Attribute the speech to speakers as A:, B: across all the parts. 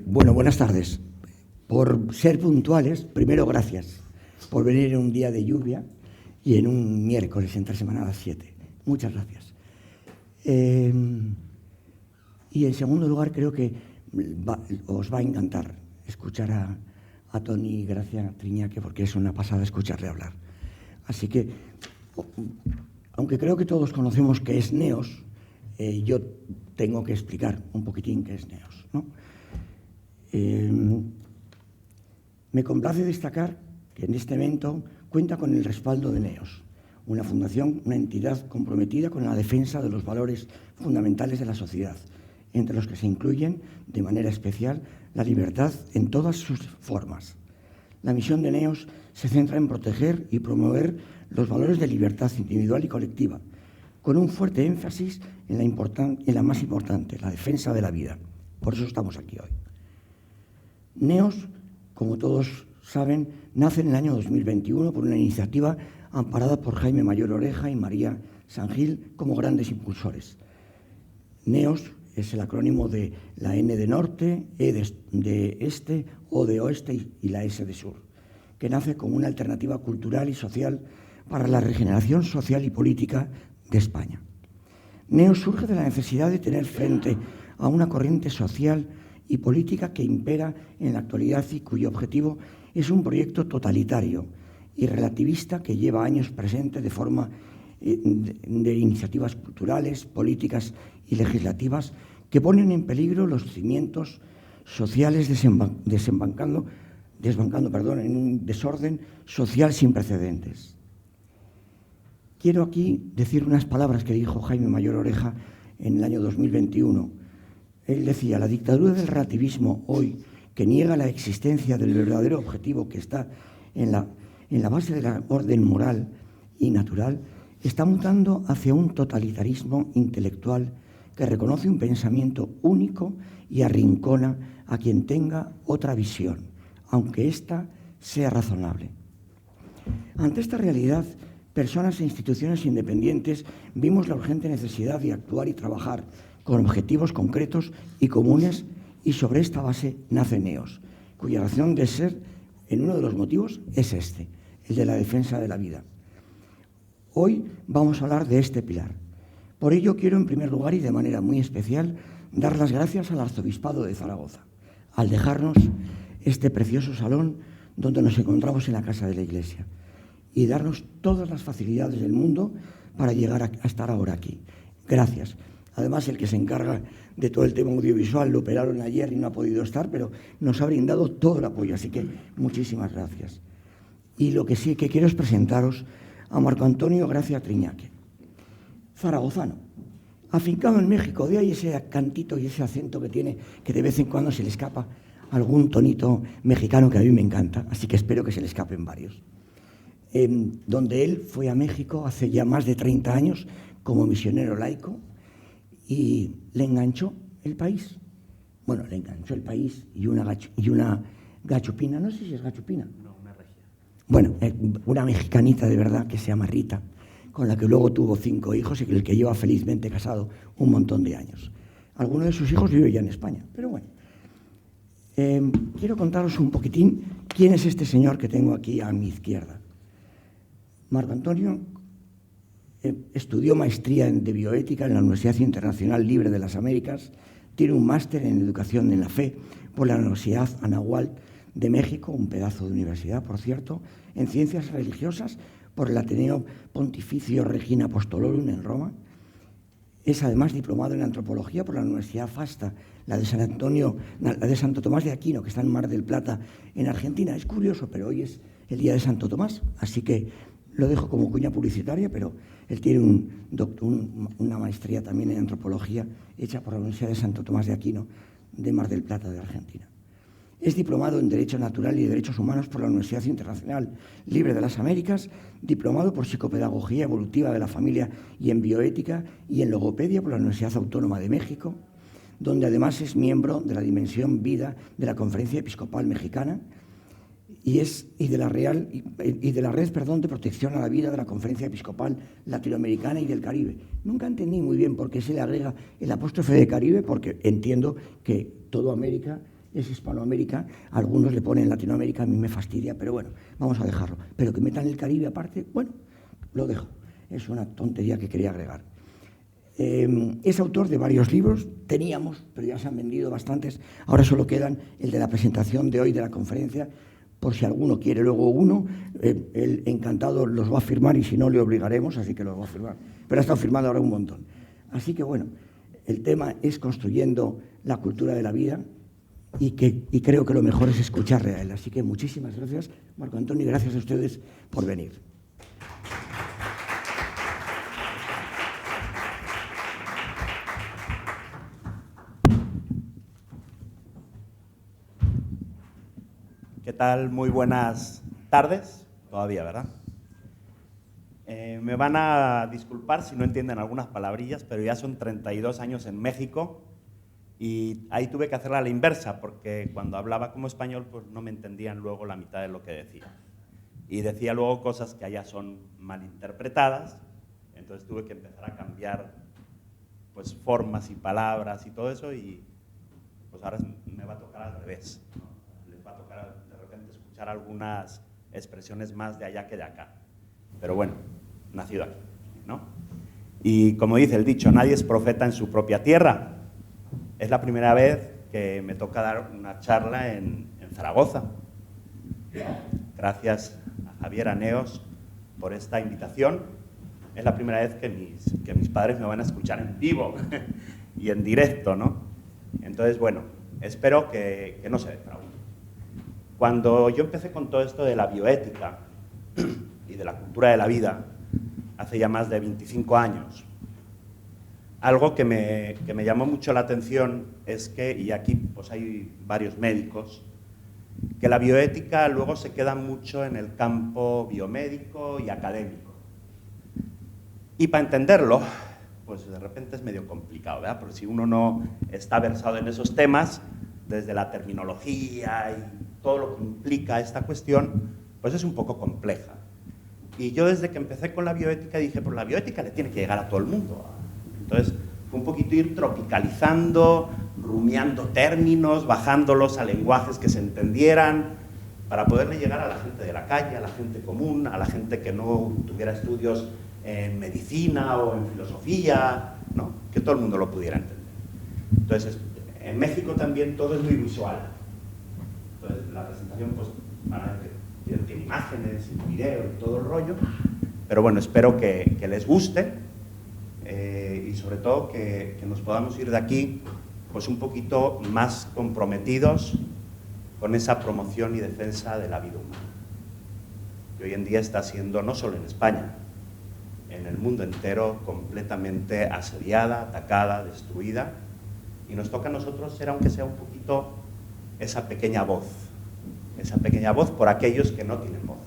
A: Bueno, buenas tardes. Por ser puntuales, primero gracias por venir en un día de lluvia y en un miércoles entre semana a las 7. Muchas gracias. Y en segundo lugar, creo que os va a encantar escuchar a Toni Gracia Triñaque, porque es una pasada escucharle hablar. Así que, aunque creo que todos conocemos qué es Neos, yo tengo que explicar un poquitín qué es Neos, ¿no? Me complace destacar que en este evento cuenta con el respaldo de Neos, una fundación, una entidad comprometida con la defensa de los valores fundamentales de la sociedad, entre los que se incluyen, de manera especial, la libertad en todas sus formas. La misión de Neos se centra en proteger y promover los valores de libertad individual y colectiva, con un fuerte énfasis en la más importante, la defensa de la vida. Por eso estamos aquí hoy. Neos, como todos saben, nace en el año 2021 por una iniciativa amparada por Jaime Mayor Oreja y María Sangil como grandes impulsores. Neos es el acrónimo de la N de norte, E de este, O de oeste y la S de sur, que nace como una alternativa cultural y social para la regeneración social y política de España. Neos surge de la necesidad de tener frente a una corriente social y política que impera en la actualidad y cuyo objetivo es un proyecto totalitario y relativista que lleva años presente de forma de iniciativas culturales, políticas y legislativas que ponen en peligro los cimientos sociales desbancando en un desorden social sin precedentes. Quiero aquí decir unas palabras que dijo Jaime Mayor Oreja en el año 2021. Él decía: la dictadura del relativismo hoy, que niega la existencia del verdadero objetivo que está en la base de la orden moral y natural, está mutando hacia un totalitarismo intelectual que reconoce un pensamiento único y arrincona a quien tenga otra visión, aunque ésta sea razonable. Ante esta realidad, personas e instituciones independientes vimos la urgente necesidad de actuar y trabajar con objetivos concretos y comunes, y sobre esta base nace Neos, cuya razón de ser, en uno de los motivos, es este, el de la defensa de la vida. Hoy vamos a hablar de este pilar. Por ello quiero, en primer lugar y de manera muy especial, dar las gracias al Arzobispado de Zaragoza, al dejarnos este precioso salón donde nos encontramos en la Casa de la Iglesia, y darnos todas las facilidades del mundo para llegar a estar ahora aquí. Gracias. Además, el que se encarga de todo el tema audiovisual lo operaron ayer y no ha podido estar, pero nos ha brindado todo el apoyo, así que muchísimas gracias. Y lo que sí que quiero es presentaros a Marco Antonio Gracia Triñaque, zaragozano, afincado en México. De ahí ese cantito y ese acento que tiene, que de vez en cuando se le escapa algún tonito mexicano que a mí me encanta, así que espero que se le escapen varios. Donde él fue a México hace ya más de 30 años como misionero laico, y le enganchó el país. Bueno, le enganchó el país y una gachupina, no sé si es gachupina.
B: No, una regia.
A: Bueno, una mexicanita de verdad que se llama Rita, con la que luego tuvo 5 hijos y el que lleva felizmente casado un montón de años. Alguno de sus hijos vive ya en España, pero bueno. Quiero contaros un poquitín quién es este señor que tengo aquí a mi izquierda. Marco Antonio estudió maestría de bioética en la Universidad Internacional Libre de las Américas, tiene un máster en educación en la fe por la Universidad Anáhuac de México, un pedazo de universidad, por cierto, en ciencias religiosas por el Ateneo Pontificio Regina Apostolorum en Roma. Es además diplomado en antropología por la Universidad FASTA, la de Santo Tomás de Aquino, que está en Mar del Plata, en Argentina. Es curioso, pero hoy es el día de Santo Tomás, así que lo dejo como cuña publicitaria, pero él tiene una maestría también en antropología hecha por la Universidad de Santo Tomás de Aquino de Mar del Plata de Argentina. Es diplomado en Derecho Natural y Derechos Humanos por la Universidad Internacional Libre de las Américas, diplomado por Psicopedagogía Evolutiva de la Familia y en Bioética y en Logopedia por la Universidad Autónoma de México, donde además es miembro de la Dimensión Vida de la Conferencia Episcopal Mexicana y de la Red de Protección a la Vida de la Conferencia Episcopal Latinoamericana y del Caribe. Nunca entendí muy bien por qué se le agrega el apóstrofe de Caribe, porque entiendo que toda América es Hispanoamérica, algunos le ponen Latinoamérica, a mí me fastidia, pero bueno, vamos a dejarlo. Pero que metan el Caribe aparte, bueno, lo dejo. Es una tontería que quería agregar. Es autor de varios libros, teníamos, pero ya se han vendido bastantes, ahora solo quedan el de la presentación de hoy de la conferencia, por si alguno quiere luego uno, él encantado los va a firmar y si no le obligaremos, así que los va a firmar. Pero ha estado firmado ahora un montón. Así que bueno, el tema es construyendo la cultura de la vida y creo que lo mejor es escucharle a él. Así que muchísimas gracias, Marco Antonio, y gracias a ustedes por venir.
B: ¿Qué tal? Muy buenas tardes, todavía, ¿verdad? Me van a disculpar si no entienden algunas palabrillas, pero ya son 32 años en México y ahí tuve que hacerla a la inversa, porque cuando hablaba como español pues no me entendían luego la mitad de lo que decía. Y decía luego cosas que allá son malinterpretadas, entonces tuve que empezar a cambiar pues formas y palabras y todo eso, y pues ahora me va a tocar al revés, ¿no? Les va a tocar de repente escuchar algunas expresiones más de allá que de acá. Pero bueno, nacido aquí, ¿no? Y como dice el dicho, nadie es profeta en su propia tierra. Es la primera vez que me toca dar una charla en Zaragoza. Gracias a Javier Aneos por esta invitación. Es la primera vez que mis padres me van a escuchar en vivo y en directo, ¿no? Entonces, bueno, espero que no se defrauden. Cuando yo empecé con todo esto de la bioética y de la cultura de la vida, hace ya más de 25 años, algo que me llamó mucho la atención es que, y aquí pues hay varios médicos, que la bioética luego se queda mucho en el campo biomédico y académico. Y para entenderlo, pues de repente es medio complicado, ¿verdad? Porque si uno no está versado en esos temas, desde la terminología y todo lo que implica esta cuestión, pues es un poco compleja. Y yo desde que empecé con la bioética dije, pues la bioética le tiene que llegar a todo el mundo. Entonces fue un poquito ir tropicalizando, rumiando términos, bajándolos a lenguajes que se entendieran, para poderle llegar a la gente de la calle, a la gente común, a la gente que no tuviera estudios en medicina o en filosofía, ¿no? Que todo el mundo lo pudiera entender. Entonces, en México también todo es muy visual. Entonces, la presentación, pues, tiene imágenes, y video y todo el rollo, pero bueno, espero que les guste y sobre todo que nos podamos ir de aquí pues un poquito más comprometidos con esa promoción y defensa de la vida humana, que hoy en día está siendo, no solo en España, en el mundo entero, completamente asediada, atacada, destruida, y nos toca a nosotros ser, aunque sea un poquito, esa pequeña voz por aquellos que no tienen voz.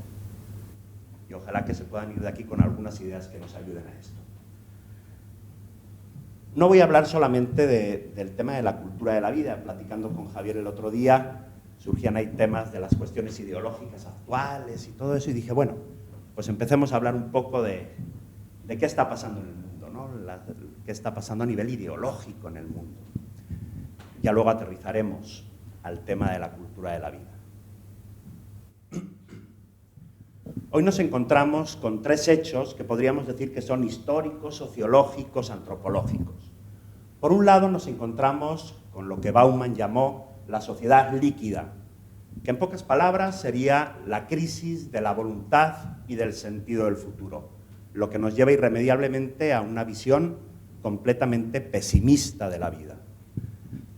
B: Y ojalá que se puedan ir de aquí con algunas ideas que nos ayuden a esto. No voy a hablar solamente del tema de la cultura de la vida. Platicando con Javier el otro día, surgían ahí temas de las cuestiones ideológicas actuales y todo eso, y dije, bueno, pues empecemos a hablar un poco de qué está pasando en el mundo, ¿no? Qué está pasando a nivel ideológico en el mundo. Ya luego aterrizaremos al tema de la cultura de la vida. Hoy nos encontramos con tres hechos que podríamos decir que son históricos, sociológicos, antropológicos. Por un lado nos encontramos con lo que Bauman llamó la sociedad líquida, que en pocas palabras sería la crisis de la voluntad y del sentido del futuro, lo que nos lleva irremediablemente a una visión completamente pesimista de la vida.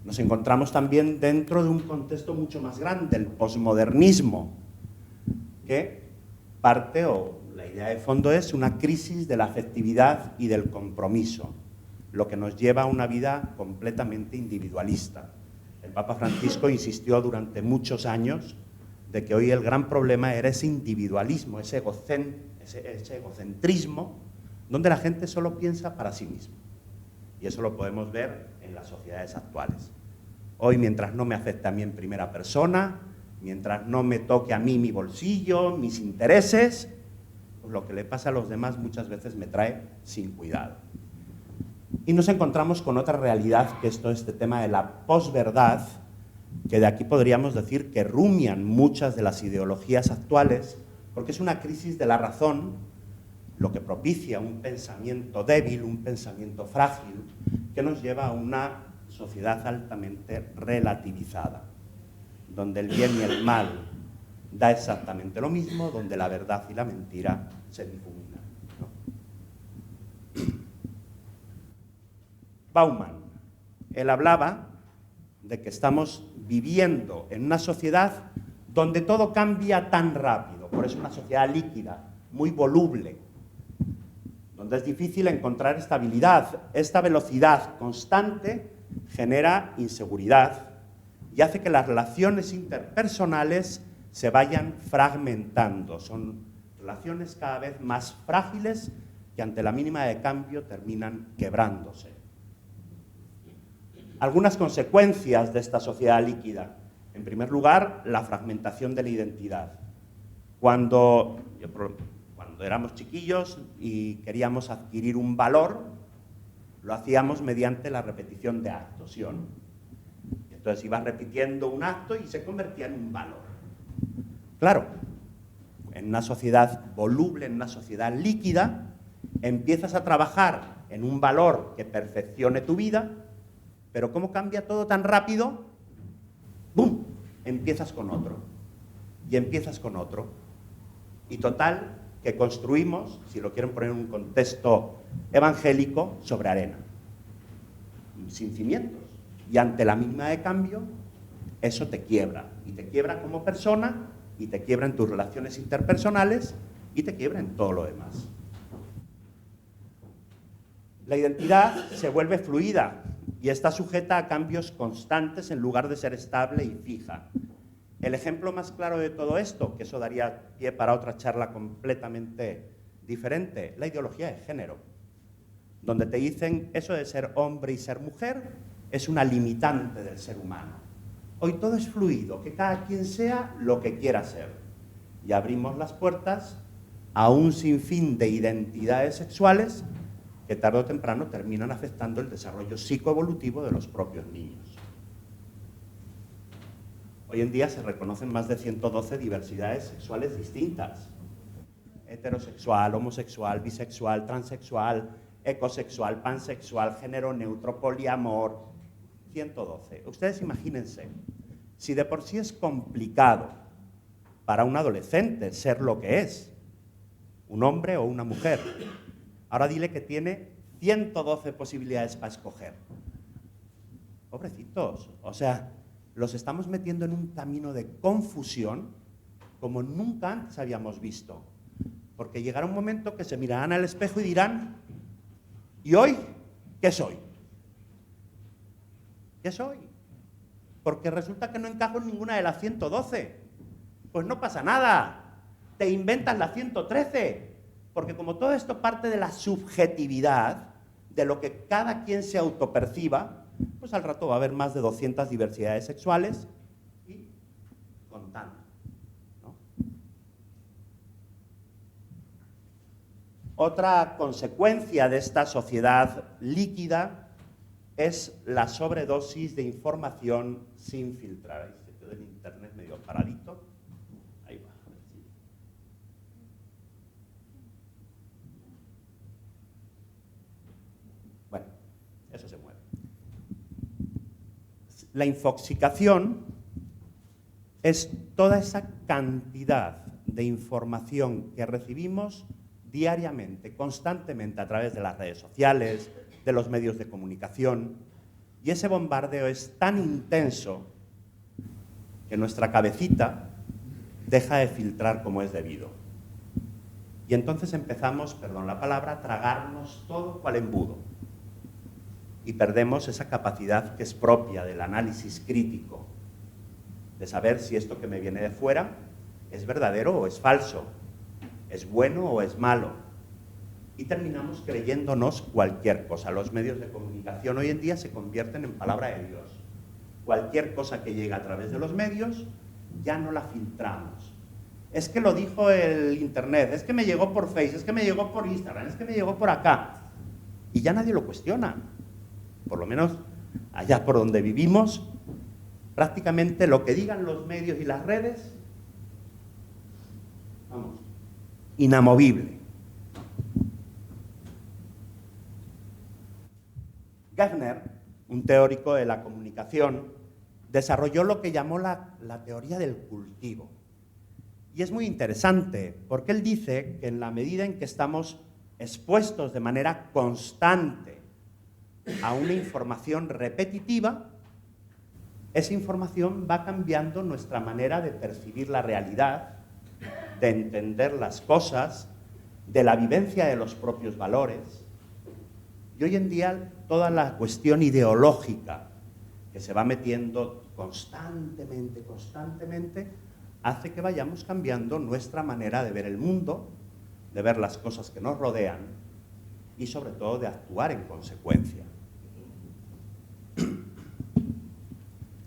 B: Nos encontramos también dentro de un contexto mucho más grande, el posmodernismo, que parte, o la idea de fondo es una crisis de la afectividad y del compromiso, lo que nos lleva a una vida completamente individualista. El Papa Francisco insistió durante muchos años de que hoy el gran problema era ese individualismo, ese egocentrismo, donde la gente solo piensa para sí misma. Y eso lo podemos ver en las sociedades actuales. Hoy, mientras no me afecte a mí en primera persona, mientras no me toque a mí mi bolsillo, mis intereses, pues lo que le pasa a los demás muchas veces me trae sin cuidado. Y nos encontramos con otra realidad, que es todo este tema de la posverdad, que de aquí podríamos decir que rumian muchas de las ideologías actuales, porque es una crisis de la razón lo que propicia un pensamiento débil, un pensamiento frágil, que nos lleva a una sociedad altamente relativizada, donde el bien y el mal da exactamente lo mismo, donde la verdad y la mentira se difuminan, ¿no? Bauman, él hablaba de que estamos viviendo en una sociedad donde todo cambia tan rápido, por eso una sociedad líquida, muy voluble, donde es difícil encontrar estabilidad. Esta velocidad constante genera inseguridad y hace que las relaciones interpersonales se vayan fragmentando. Son relaciones cada vez más frágiles que ante la mínima de cambio terminan quebrándose. Algunas consecuencias de esta sociedad líquida. En primer lugar, la fragmentación de la identidad. Cuando éramos chiquillos y queríamos adquirir un valor, lo hacíamos mediante la repetición de actos, ¿sí o no? Entonces ibas repitiendo un acto y se convertía en un valor. Claro, en una sociedad voluble, en una sociedad líquida, empiezas a trabajar en un valor que perfeccione tu vida, pero ¿cómo cambia todo tan rápido? ¡Bum! Empiezas con otro, y empiezas con otro. Y total, que construimos, si lo quieren poner en un contexto evangélico, sobre arena, sin cimientos. Y ante la mínima de cambio, eso te quiebra. Y te quiebra como persona, y te quiebra en tus relaciones interpersonales, y te quiebra en todo lo demás. La identidad se vuelve fluida y está sujeta a cambios constantes en lugar de ser estable y fija. El ejemplo más claro de todo esto, que eso daría pie para otra charla completamente diferente, la ideología de género, donde te dicen eso de ser hombre y ser mujer es una limitante del ser humano. Hoy todo es fluido, que cada quien sea lo que quiera ser. Y abrimos las puertas a un sinfín de identidades sexuales que tarde o temprano terminan afectando el desarrollo psicoevolutivo de los propios niños. Hoy en día se reconocen más de 112 diversidades sexuales distintas. Heterosexual, homosexual, bisexual, transexual, ecosexual, pansexual, género neutro, poliamor, 112. Ustedes imagínense, si de por sí es complicado para un adolescente ser lo que es, un hombre o una mujer, ahora dile que tiene 112 posibilidades para escoger. Pobrecitos, o sea, los estamos metiendo en un camino de confusión como nunca antes habíamos visto. Porque llegará un momento que se mirarán al espejo y dirán, ¿y hoy qué soy? ¿Qué soy? Porque resulta que no encajo en ninguna de las 112. Pues no pasa nada, te inventas la 113. Porque como todo esto parte de la subjetividad, de lo que cada quien se autoperciba, pues al rato va a haber más de 200 diversidades sexuales y contando, ¿no? Otra consecuencia de esta sociedad líquida es la sobredosis de información sin filtrar. Ahí se quedó el internet medio paradito. Ahí va, a ver si... Bueno, eso se mueve. La infoxicación es toda esa cantidad de información que recibimos diariamente, constantemente, a través de las redes sociales, de los medios de comunicación, y ese bombardeo es tan intenso que nuestra cabecita deja de filtrar como es debido. Y entonces empezamos, perdón la palabra, a tragarnos todo cual embudo. Y perdemos esa capacidad que es propia del análisis crítico, de saber si esto que me viene de fuera es verdadero o es falso, es bueno o es malo. Y terminamos creyéndonos cualquier cosa. Los medios de comunicación hoy en día se convierten en palabra de Dios. Cualquier cosa que llega a través de los medios, ya no la filtramos. Es que lo dijo el internet, es que me llegó por Facebook, es que me llegó por Instagram, es que me llegó por acá. Y ya nadie lo cuestiona. Por lo menos allá por donde vivimos, prácticamente lo que digan los medios y las redes, vamos, inamovible. Geffner, un teórico de la comunicación, desarrolló lo que llamó la teoría del cultivo. Y es muy interesante, porque él dice que en la medida en que estamos expuestos de manera constante a una información repetitiva, esa información va cambiando nuestra manera de percibir la realidad, de entender las cosas, de la vivencia de los propios valores. Y hoy en día toda la cuestión ideológica que se va metiendo constantemente, hace que vayamos cambiando nuestra manera de ver el mundo, de ver las cosas que nos rodean y sobre todo de actuar en consecuencia.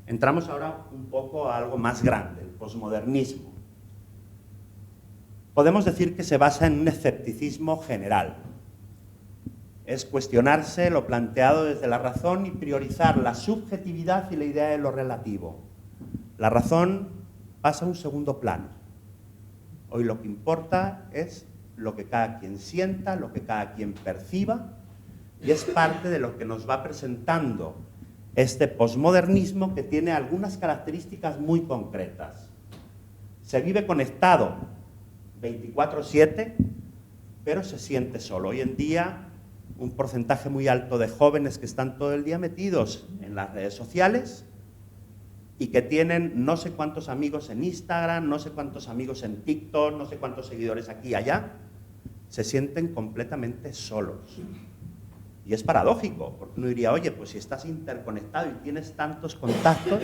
B: Entramos ahora un poco a algo más grande, el posmodernismo. Podemos decir que se basa en un escepticismo general. Es cuestionarse lo planteado desde la razón y priorizar la subjetividad y la idea de lo relativo. La razón pasa a un segundo plano. Hoy lo que importa es lo que cada quien sienta, lo que cada quien perciba, y es parte de lo que nos va presentando este posmodernismo, que tiene algunas características muy concretas. Se vive conectado 24/7, pero se siente solo. Hoy en día, un porcentaje muy alto de jóvenes que están todo el día metidos en las redes sociales y que tienen no sé cuántos amigos en Instagram, no sé cuántos amigos en TikTok, no sé cuántos seguidores aquí y allá, se sienten completamente solos. Y es paradójico, porque uno diría, oye, pues si estás interconectado y tienes tantos contactos,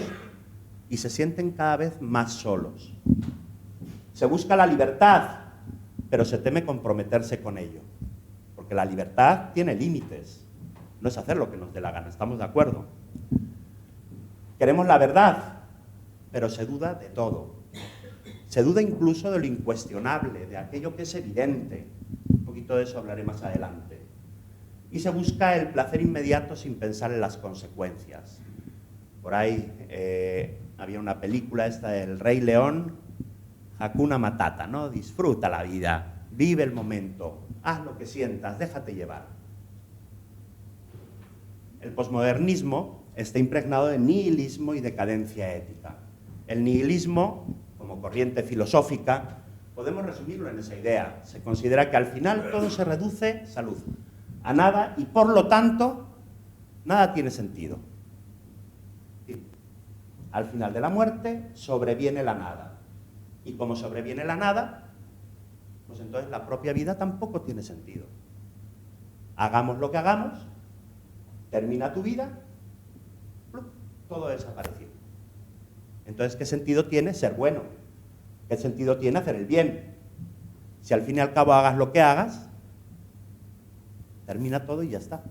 B: y se sienten cada vez más solos. Se busca la libertad, pero se teme comprometerse con ello. Porque la libertad tiene límites, no es hacer lo que nos dé la gana, ¿estamos de acuerdo? Queremos la verdad, pero se duda de todo. Se duda incluso de lo incuestionable, de aquello que es evidente. Un poquito de eso hablaré más adelante. Y se busca el placer inmediato sin pensar en las consecuencias. Por ahí había una película esta del Rey León, Hakuna Matata, ¿no? Disfruta la vida, vive el momento, haz lo que sientas, déjate llevar. El posmodernismo está impregnado de nihilismo y decadencia ética. El nihilismo, como corriente filosófica, podemos resumirlo en esa idea. Se considera que al final todo se reduce, salud, a nada, y por lo tanto, nada tiene sentido. Al final de la muerte sobreviene la nada. Y como sobreviene la nada, pues entonces la propia vida tampoco tiene sentido. Hagamos lo que hagamos, termina tu vida, todo desaparecido. Entonces, ¿qué sentido tiene ser bueno? ¿Qué sentido tiene hacer el bien? Si al fin y al cabo hagas lo que hagas, termina todo y ya está.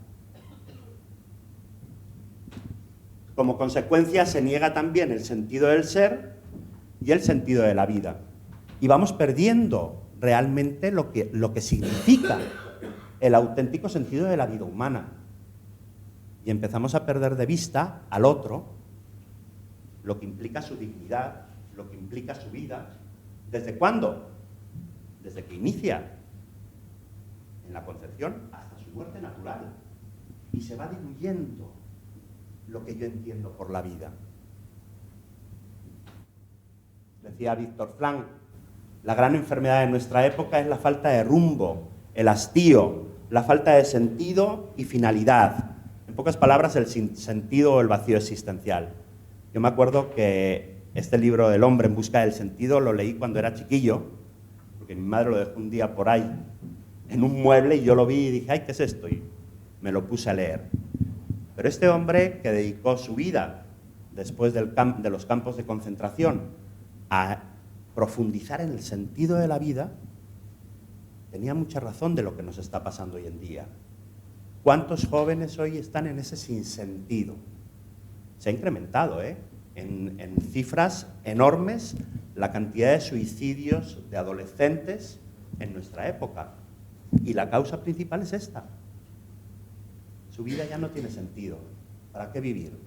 B: Como consecuencia se niega también el sentido del ser y el sentido de la vida. Y vamos perdiendo realmente lo que significa el auténtico sentido de la vida humana. Y empezamos a perder de vista al otro, lo que implica su dignidad, lo que implica su vida. ¿Desde cuándo? Desde que inicia, en la concepción, hasta su muerte natural. Y se va diluyendo lo que yo entiendo por la vida. Decía Víctor Frank, la gran enfermedad de nuestra época es la falta de rumbo, el hastío, la falta de sentido y finalidad. En pocas palabras, el sinsentido o el vacío existencial. Yo me acuerdo que este libro del hombre en busca del sentido lo leí cuando era chiquillo, porque mi madre lo dejó un día por ahí en un mueble y yo lo vi y dije, ay, ¿qué es esto? Y me lo puse a leer. Pero este hombre que dedicó su vida, después de los campos de concentración, a profundizar en el sentido de la vida, tenía mucha razón de lo que nos está pasando hoy en día. ¿Cuántos jóvenes hoy están en ese sinsentido? Se ha incrementado, en cifras enormes la cantidad de suicidios de adolescentes en nuestra época. Y la causa principal es esta. Su vida ya no tiene sentido. ¿Para qué vivir?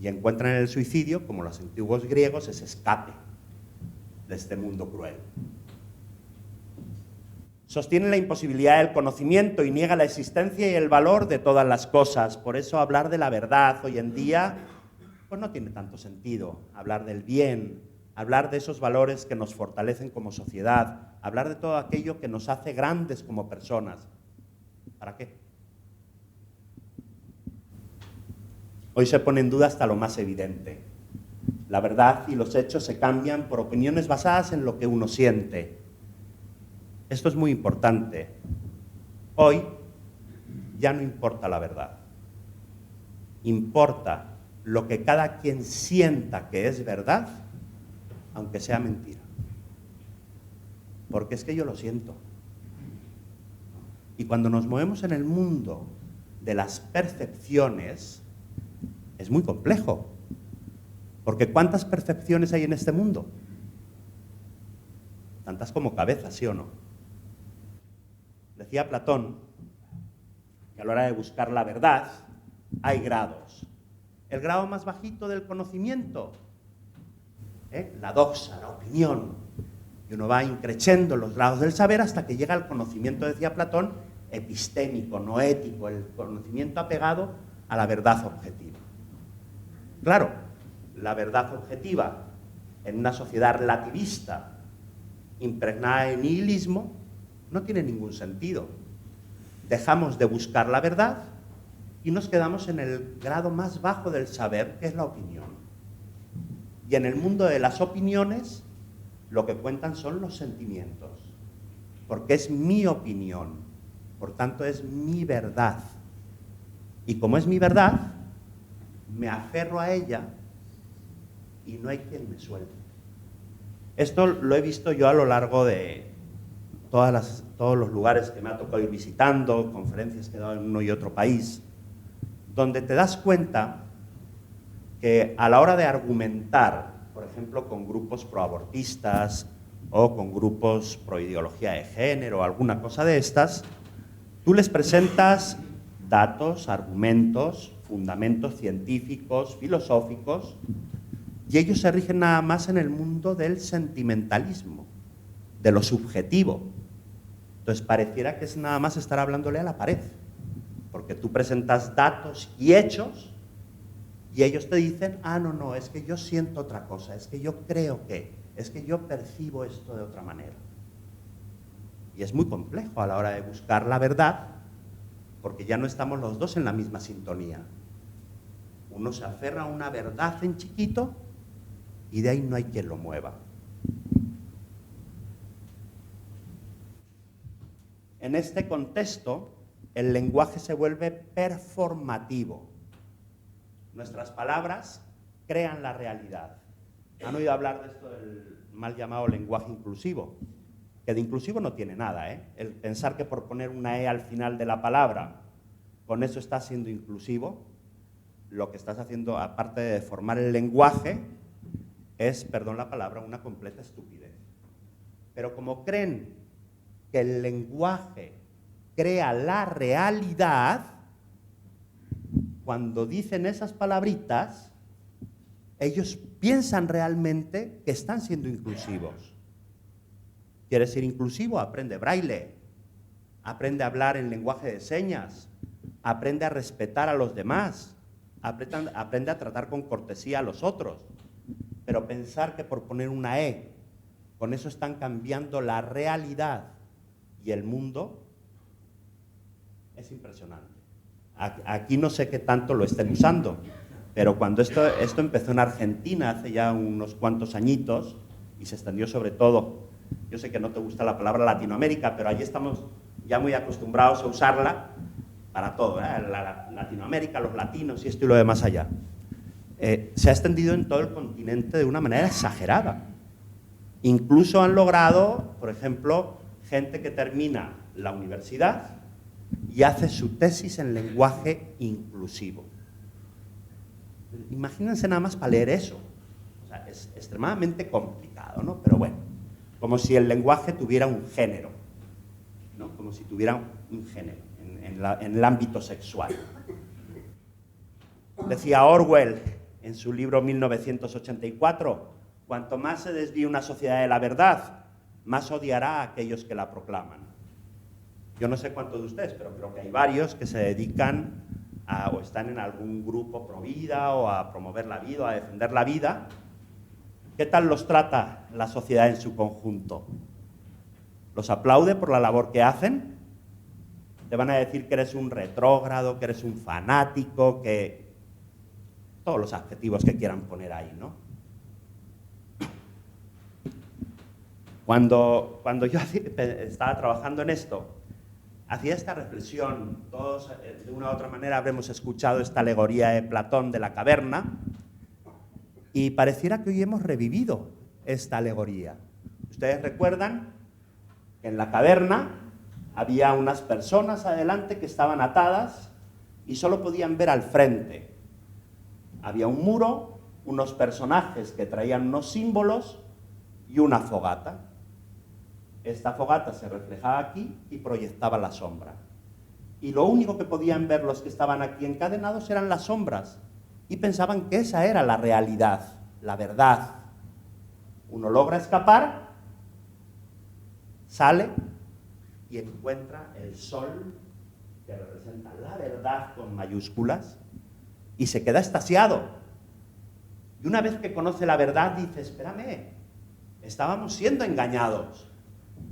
B: y encuentran en el suicidio, como los antiguos griegos, ese escape de este mundo cruel. Sostienen la imposibilidad del conocimiento y niega la existencia y el valor de todas las cosas. Por eso hablar de la verdad hoy en día pues no tiene tanto sentido. Hablar del bien, hablar de esos valores que nos fortalecen como sociedad, hablar de todo aquello que nos hace grandes como personas. ¿Para qué? Hoy se pone en duda hasta lo más evidente. La verdad y los hechos se cambian por opiniones basadas en lo que uno siente. Esto es muy importante. Hoy ya no importa la verdad. Importa lo que cada quien sienta que es verdad, aunque sea mentira. Porque es que yo lo siento. Y cuando nos movemos en el mundo de las percepciones, es muy complejo. Porque ¿cuántas percepciones hay en este mundo? Tantas como cabezas, ¿sí o no? Decía Platón que a la hora de buscar la verdad hay grados. El grado más bajito del conocimiento, la doxa, la opinión. Y uno va increciendo los grados del saber hasta que llega al conocimiento, decía Platón, epistémico, noético, el conocimiento apegado a la verdad objetiva. Claro, la verdad objetiva en una sociedad relativista, impregnada de nihilismo, no tiene ningún sentido. Dejamos de buscar la verdad y nos quedamos en el grado más bajo del saber, que es la opinión. Y en el mundo de las opiniones, lo que cuentan son los sentimientos, porque es mi opinión, por tanto es mi verdad. Y como es mi verdad, me aferro a ella y no hay quien me suelte. Esto lo he visto yo a lo largo de todos los lugares que me ha tocado ir visitando, conferencias que he dado en uno y otro país, donde te das cuenta que a la hora de argumentar, por ejemplo, con grupos proabortistas o con grupos pro ideología de género o alguna cosa de estas, tú les presentas datos, argumentos, fundamentos científicos, filosóficos, y ellos se rigen nada más en el mundo del sentimentalismo, de lo subjetivo. Entonces pareciera que es nada más estar hablándole a la pared, porque tú presentas datos y hechos y ellos te dicen, ah, no, es que yo siento otra cosa, es que yo creo que, es que yo percibo esto de otra manera. Y es muy complejo a la hora de buscar la verdad, porque ya no estamos los dos en la misma sintonía. Uno se aferra a una verdad en chiquito y de ahí no hay quien lo mueva. En este contexto, el lenguaje se vuelve performativo. Nuestras palabras crean la realidad. ¿Han oído hablar de esto del mal llamado lenguaje inclusivo? Que de inclusivo no tiene nada, ¿eh? El pensar que por poner una E al final de la palabra, con eso estás siendo inclusivo, lo que estás haciendo, aparte de deformar el lenguaje, es, perdón la palabra, una completa estupidez. Pero como creen que el lenguaje crea la realidad, cuando dicen esas palabritas, ellos piensan realmente que están siendo inclusivos. ¿Quieres ser inclusivo? Aprende braille, aprende a hablar en lenguaje de señas, aprende a respetar a los demás, aprende a tratar con cortesía a los otros. Pero pensar que por poner una E, con eso están cambiando la realidad y el mundo, es impresionante. Aquí no sé qué tanto lo estén usando, pero cuando esto empezó en Argentina hace ya unos cuantos añitos y se extendió sobre todo, yo sé que no te gusta la palabra Latinoamérica, pero allí estamos ya muy acostumbrados a usarla para todo, Latinoamérica, los latinos y esto y lo demás allá. Se ha extendido en todo el continente de una manera exagerada. Incluso han logrado, por ejemplo, gente que termina la universidad y hace su tesis en lenguaje inclusivo. Imagínense nada más para leer eso. O sea, es extremadamente complicado, ¿no? Pero bueno, como si el lenguaje tuviera un género, ¿no? Como si tuviera un género en el ámbito sexual. Decía Orwell, en su libro 1984, cuanto más se desvíe una sociedad de la verdad, más odiará a aquellos que la proclaman. Yo no sé cuántos de ustedes, pero creo que hay varios que se dedican o están en algún grupo pro vida o a promover la vida o a defender la vida. ¿Qué tal los trata la sociedad en su conjunto? ¿Los aplaude por la labor que hacen? Te van a decir que eres un retrógrado, que eres un fanático, que todos los adjetivos que quieran poner ahí, ¿no? Cuando yo estaba trabajando en esto, hacía esta reflexión. Todos, de una u otra manera, habremos escuchado esta alegoría de Platón de la caverna, y pareciera que hoy hemos revivido esta alegoría. Ustedes recuerdan que en la caverna había unas personas adelante que estaban atadas y solo podían ver al frente. Había un muro, unos personajes que traían unos símbolos y una fogata. Esta fogata se reflejaba aquí y proyectaba la sombra. Y lo único que podían ver los que estaban aquí encadenados eran las sombras. Y pensaban que esa era la realidad, la verdad. Uno logra escapar, sale y encuentra el sol, que representa la verdad con mayúsculas, y se queda extasiado. Y una vez que conoce la verdad, dice, espérame, estábamos siendo engañados.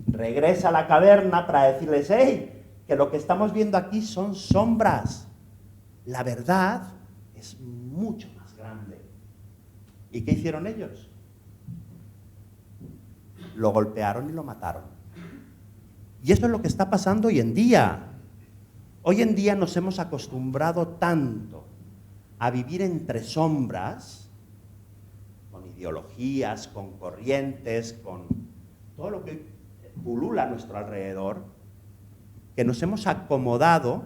B: Regresa a la caverna para decirles, hey, que lo que estamos viendo aquí son sombras. La verdad es mucho más grande. ¿Y qué hicieron ellos? Lo golpearon y lo mataron. Y esto es lo que está pasando hoy en día. Hoy en día nos hemos acostumbrado tanto a vivir entre sombras, con ideologías, con corrientes, con todo lo que pulula a nuestro alrededor, que nos hemos acomodado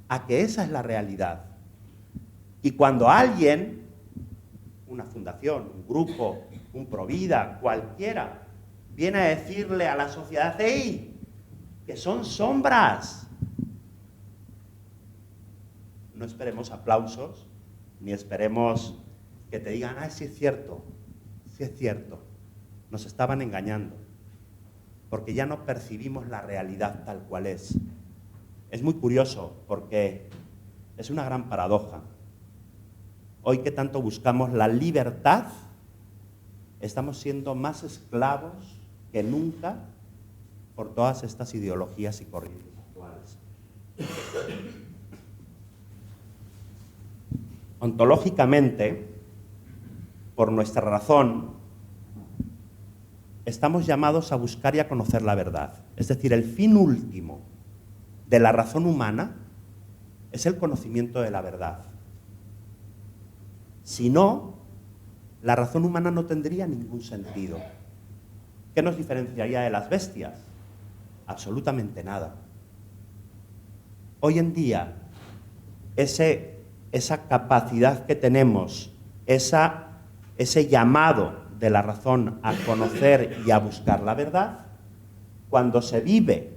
B: a que esa es la realidad. Y cuando alguien, una fundación, un grupo, un provida, cualquiera, viene a decirle a la sociedad, ¡hey!, que son sombras, no esperemos aplausos, ni esperemos que te digan, ah, sí es cierto, nos estaban engañando, porque ya no percibimos la realidad tal cual es. Es muy curioso, porque es una gran paradoja. Hoy que tanto buscamos la libertad, estamos siendo más esclavos que nunca por todas estas ideologías y corrientes actuales. Ontológicamente, por nuestra razón, estamos llamados a buscar y a conocer la verdad. Es decir, el fin último de la razón humana es el conocimiento de la verdad. Si no, la razón humana no tendría ningún sentido. ¿Qué nos diferenciaría de las bestias? Absolutamente nada. Hoy en día, esa capacidad que tenemos, ese llamado de la razón a conocer y a buscar la verdad, cuando se vive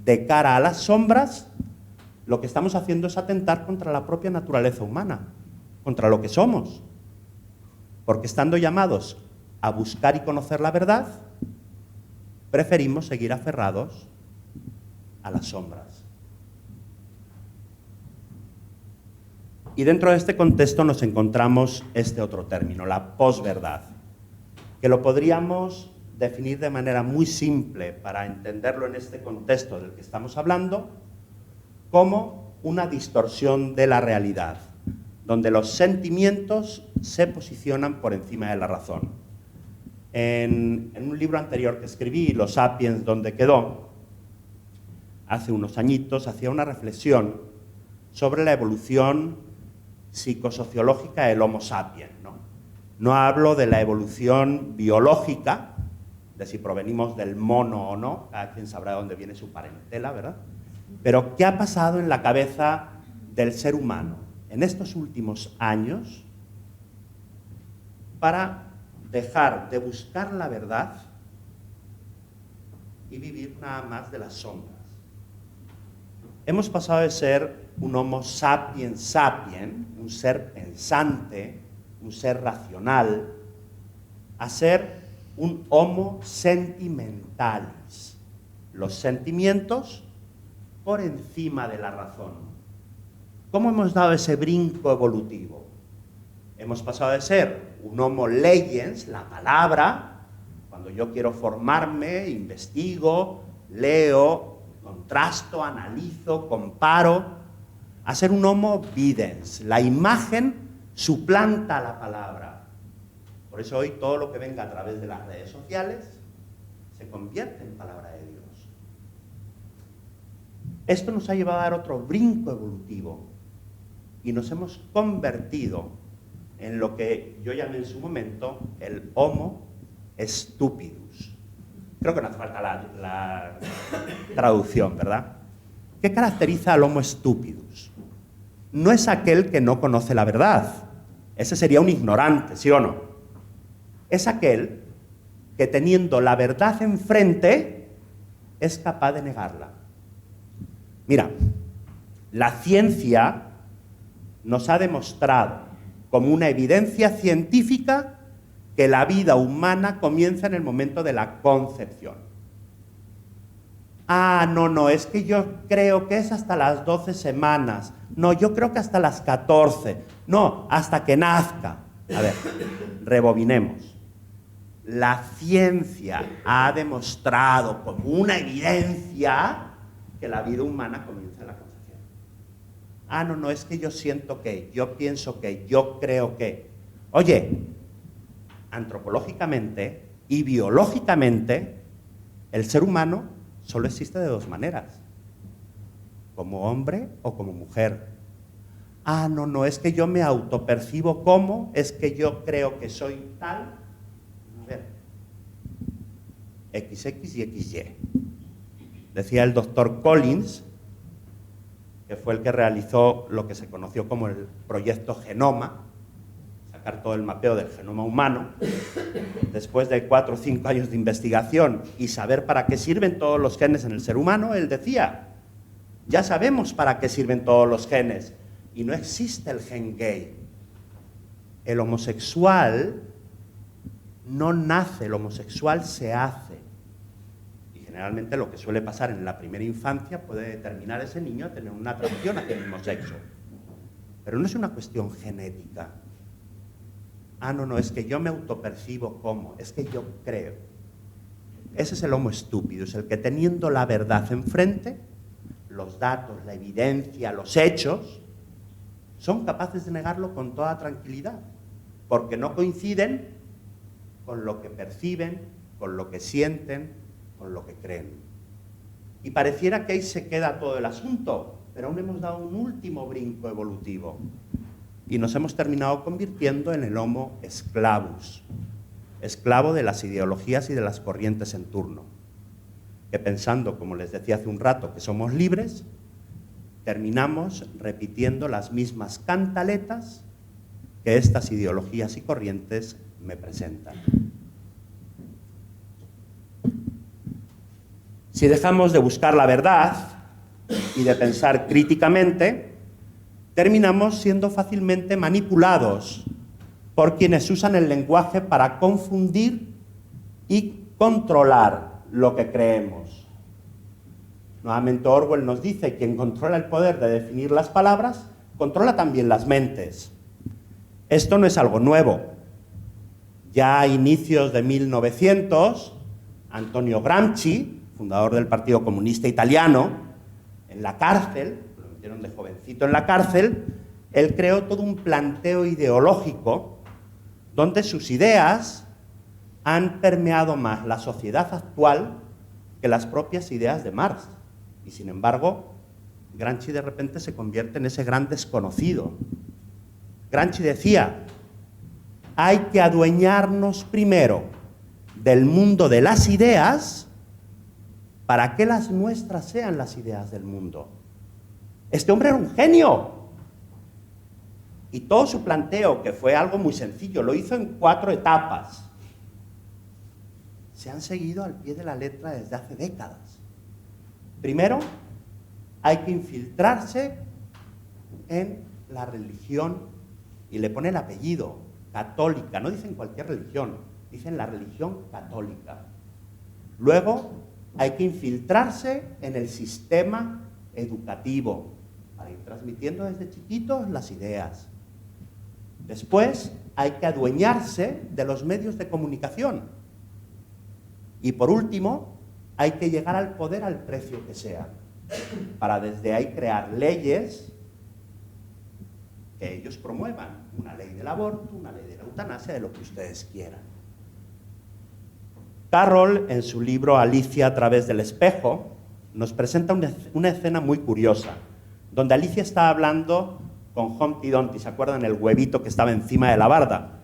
B: de cara a las sombras, lo que estamos haciendo es atentar contra la propia naturaleza humana, contra lo que somos. Porque estando llamados a buscar y conocer la verdad, preferimos seguir aferrados a las sombras. Y dentro de este contexto nos encontramos este otro término, la posverdad, que lo podríamos definir de manera muy simple para entenderlo en este contexto del que estamos hablando, como una distorsión de la realidad, donde los sentimientos se posicionan por encima de la razón. En un libro anterior que escribí, Los Sapiens, donde quedó, hace unos añitos, hacía una reflexión sobre la evolución psicosociológica del Homo sapiens, ¿no? No hablo de la evolución biológica, de si provenimos del mono o no, cada quien sabrá de dónde viene su parentela, ¿verdad? Pero ¿qué ha pasado en la cabeza del ser humano en estos últimos años para dejar de buscar la verdad y vivir nada más de las sombras? Hemos pasado de ser un Homo sapiens sapiens, un ser pensante, un ser racional, a ser un homo sentimentalis. Los sentimientos por encima de la razón. ¿Cómo hemos dado ese brinco evolutivo? Hemos pasado de ser un homo legiens, la palabra, cuando yo quiero formarme, investigo, leo, contrasto, analizo, comparo, a ser un homo videns. La imagen suplanta la palabra. Por eso hoy todo lo que venga a través de las redes sociales se convierte en palabra de Dios. Esto nos ha llevado a dar otro brinco evolutivo y nos hemos convertido en lo que yo llamé en su momento el Homo stupidus. Creo que no hace falta la traducción, ¿verdad? ¿Qué caracteriza al Homo stupidus? No es aquel que no conoce la verdad. Ese sería un ignorante, ¿sí o no? Es aquel que teniendo la verdad enfrente es capaz de negarla. Mira, la ciencia nos ha demostrado como una evidencia científica que la vida humana comienza en el momento de la concepción. Ah, no, es que yo creo que es hasta las 12 semanas. No, yo creo que hasta las 14. No, hasta que nazca. A ver, rebobinemos. La ciencia ha demostrado como una evidencia que la vida humana comienza en la concepción. Ah, no, es que yo siento que, yo pienso que, yo creo que. Oye, antropológicamente y biológicamente, el ser humano solo existe de dos maneras, como hombre o como mujer. Ah, no, es que yo me autopercibo como, es que yo creo que soy tal. A ver, XX y XY. Decía el doctor Collins, que fue el que realizó lo que se conoció como el proyecto Genoma, sacar todo el mapeo del genoma humano, después de 4 o 5 años de investigación y saber para qué sirven todos los genes en el ser humano, él decía, ya sabemos para qué sirven todos los genes, y no existe el gen gay. El homosexual no nace, el homosexual se hace. Generalmente lo que suele pasar en la primera infancia puede determinar a ese niño a tener una atracción hacia el mismo sexo. Pero no es una cuestión genética. Ah, no, es que yo me autopercibo como, es que yo creo. Ese es el Homo stupidus, el que teniendo la verdad enfrente, los datos, la evidencia, los hechos, son capaces de negarlo con toda tranquilidad, porque no coinciden con lo que perciben, con lo que sienten, con lo que creen. Y pareciera que ahí se queda todo el asunto, pero aún hemos dado un último brinco evolutivo y nos hemos terminado convirtiendo en el Homo sclavus, esclavo de las ideologías y de las corrientes en turno, que pensando, como les decía hace un rato, que somos libres, terminamos repitiendo las mismas cantaletas que estas ideologías y corrientes me presentan. Si dejamos de buscar la verdad y de pensar críticamente, terminamos siendo fácilmente manipulados por quienes usan el lenguaje para confundir y controlar lo que creemos. Nuevamente Orwell nos dice que quien controla el poder de definir las palabras, controla también las mentes. Esto no es algo nuevo. Ya a inicios de 1900, Antonio Gramsci, fundador del Partido Comunista Italiano, en la cárcel, lo metieron de jovencito en la cárcel, él creó todo un planteo ideológico donde sus ideas han permeado más la sociedad actual que las propias ideas de Marx. Y sin embargo, Gramsci de repente se convierte en ese gran desconocido. Gramsci decía, hay que adueñarnos primero del mundo de las ideas para que las nuestras sean las ideas del mundo. Este hombre era un genio. Y todo su planteo, que fue algo muy sencillo, lo hizo en 4 etapas. Se han seguido al pie de la letra desde hace décadas. Primero, hay que infiltrarse en la religión, y le pone el apellido, católica, no dicen cualquier religión, dicen la religión católica. Luego hay que infiltrarse en el sistema educativo para ir transmitiendo desde chiquitos las ideas. Después hay que adueñarse de los medios de comunicación. Y por último, hay que llegar al poder al precio que sea, para desde ahí crear leyes que ellos promuevan. Una ley del aborto, una ley de la eutanasia, de lo que ustedes quieran. Carroll, en su libro Alicia a través del espejo, nos presenta una escena muy curiosa, donde Alicia está hablando con Humpty Dumpty, ¿se acuerdan? El huevito que estaba encima de la barda.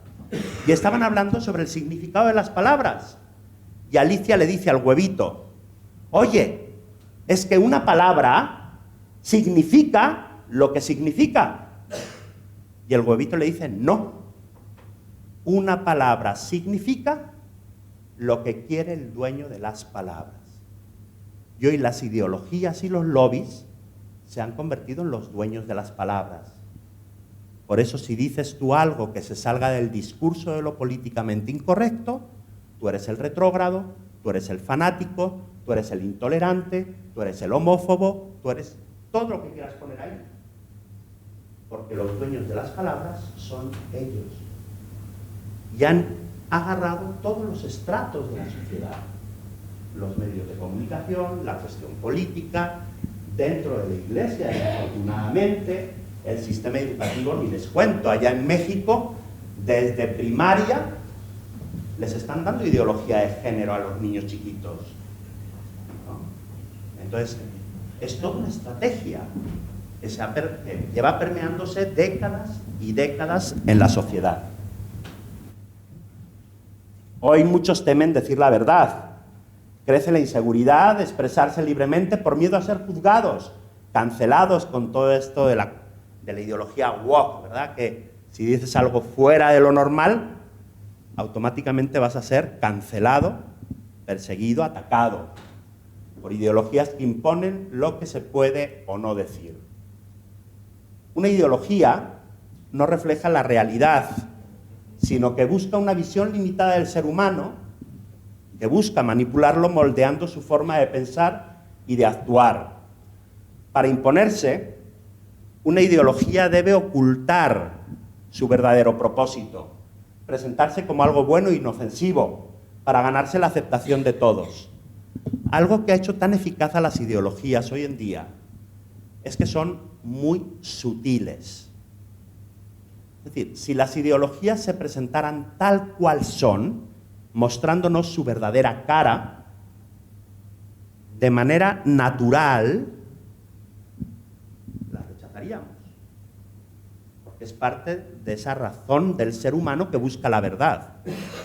B: Y estaban hablando sobre el significado de las palabras. Y Alicia le dice al huevito, oye, es que una palabra significa lo que significa. Y el huevito le dice, no, una palabra significa lo que quiere el dueño de las palabras. Y hoy las ideologías y los lobbies se han convertido en los dueños de las palabras. Por eso, si dices tú algo que se salga del discurso de lo políticamente incorrecto, tú eres el retrógrado, tú eres el fanático, tú eres el intolerante, tú eres el homófobo, tú eres todo lo que quieras poner ahí. Porque los dueños de las palabras son ellos. Y han agarrado todos los estratos de la sociedad. Los medios de comunicación, la cuestión política, dentro de la iglesia, desafortunadamente, el sistema educativo, ni les cuento, allá en México, desde primaria, les están dando ideología de género a los niños chiquitos, ¿no? Entonces, es toda una estrategia que lleva permeándose décadas y décadas en la sociedad. Hoy muchos temen decir la verdad. Crece la inseguridad de expresarse libremente por miedo a ser juzgados, cancelados con todo esto de la ideología woke, ¿verdad? Que si dices algo fuera de lo normal, automáticamente vas a ser cancelado, perseguido, atacado, por ideologías que imponen lo que se puede o no decir. Una ideología no refleja la realidad, sino que busca una visión limitada del ser humano, que busca manipularlo moldeando su forma de pensar y de actuar. Para imponerse, una ideología debe ocultar su verdadero propósito, presentarse como algo bueno e inofensivo, para ganarse la aceptación de todos. Algo que ha hecho tan eficaz a las ideologías hoy en día es que son muy sutiles. Es decir, si las ideologías se presentaran tal cual son, mostrándonos su verdadera cara, de manera natural, las rechazaríamos. Porque es parte de esa razón del ser humano que busca la verdad.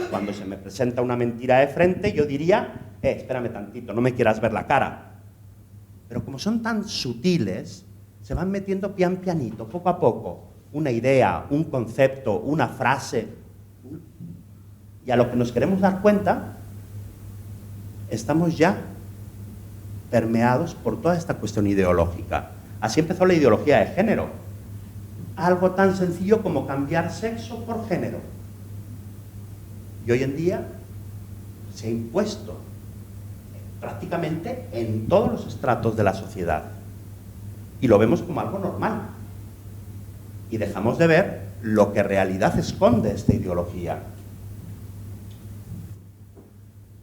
B: Cuando se me presenta una mentira de frente, yo diría, espérame tantito, no me quieras ver la cara. Pero como son tan sutiles, se van metiendo pian pianito, poco a poco, una idea, un concepto, una frase. Y a lo que nos queremos dar cuenta, estamos ya permeados por toda esta cuestión ideológica. Así empezó la ideología de género. Algo tan sencillo como cambiar sexo por género. Y hoy en día se ha impuesto prácticamente en todos los estratos de la sociedad. Y lo vemos como algo normal. Y dejamos de ver lo que en realidad esconde esta ideología.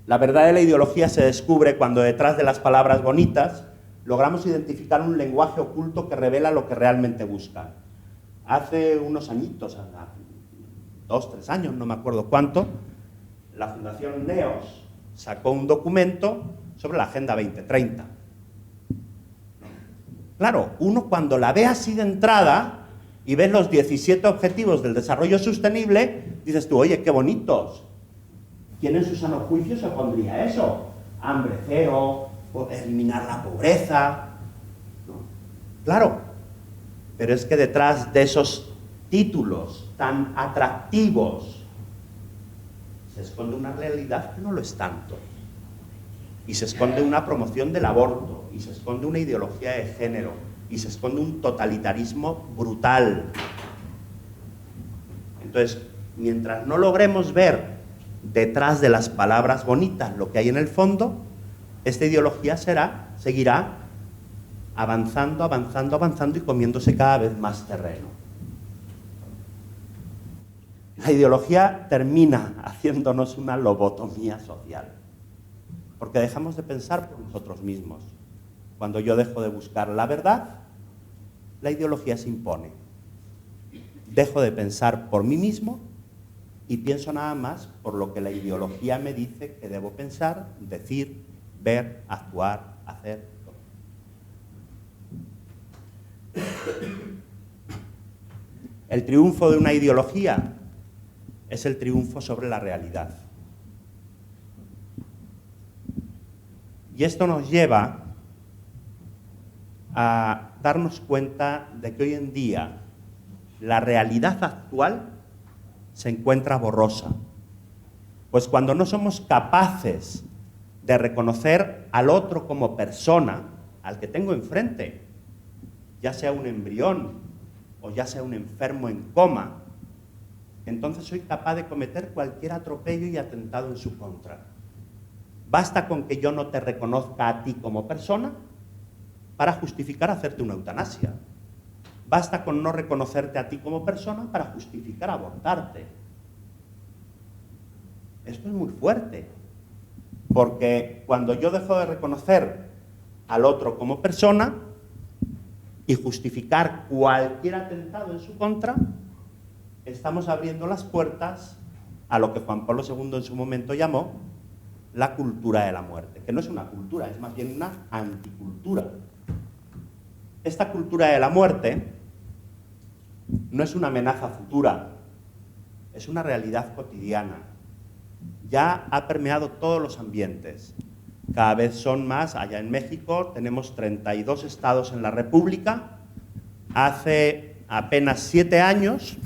B: La verdad de la ideología se descubre cuando detrás de las palabras bonitas logramos identificar un lenguaje oculto que revela lo que realmente buscan. Hace unos añitos, 2, 3 años, no me acuerdo cuánto, la Fundación NEOS sacó un documento sobre la Agenda 2030. Claro, uno cuando la ve así de entrada y ves los 17 objetivos del desarrollo sostenible, dices tú, oye, qué bonitos. ¿Quién en su sano juicio se pondría eso? Hambre cero, eliminar la pobreza. ¿No? Claro, pero es que detrás de esos títulos tan atractivos se esconde una realidad que no lo es tanto. Y se esconde una promoción del aborto, y se esconde una ideología de género, y se esconde un totalitarismo brutal. Entonces, mientras no logremos ver detrás de las palabras bonitas lo que hay en el fondo, esta ideología seguirá avanzando, avanzando, avanzando y comiéndose cada vez más terreno. La ideología termina haciéndonos una lobotomía social, porque dejamos de pensar por nosotros mismos. Cuando yo dejo de buscar la verdad, la ideología se impone. Dejo de pensar por mí mismo y pienso nada más por lo que la ideología me dice que debo pensar, decir, ver, actuar, hacer. El triunfo de una ideología es el triunfo sobre la realidad. Y esto nos lleva a darnos cuenta de que hoy en día la realidad actual se encuentra borrosa. Pues cuando no somos capaces de reconocer al otro como persona, al que tengo enfrente, ya sea un embrión o ya sea un enfermo en coma, entonces soy capaz de cometer cualquier atropello y atentado en su contra. Basta con que yo no te reconozca a ti como persona para justificar hacerte una eutanasia. Basta con no reconocerte a ti como persona para justificar abortarte. Esto es muy fuerte, porque cuando yo dejo de reconocer al otro como persona y justificar cualquier atentado en su contra, estamos abriendo las puertas a lo que Juan Pablo II en su momento llamó la cultura de la muerte, que no es una cultura, es más bien una anticultura. Esta cultura de la muerte no es una amenaza futura, es una realidad cotidiana. Ya ha permeado todos los ambientes. Cada vez son más. Allá en México tenemos 32 estados en la República. Hace apenas 7 años,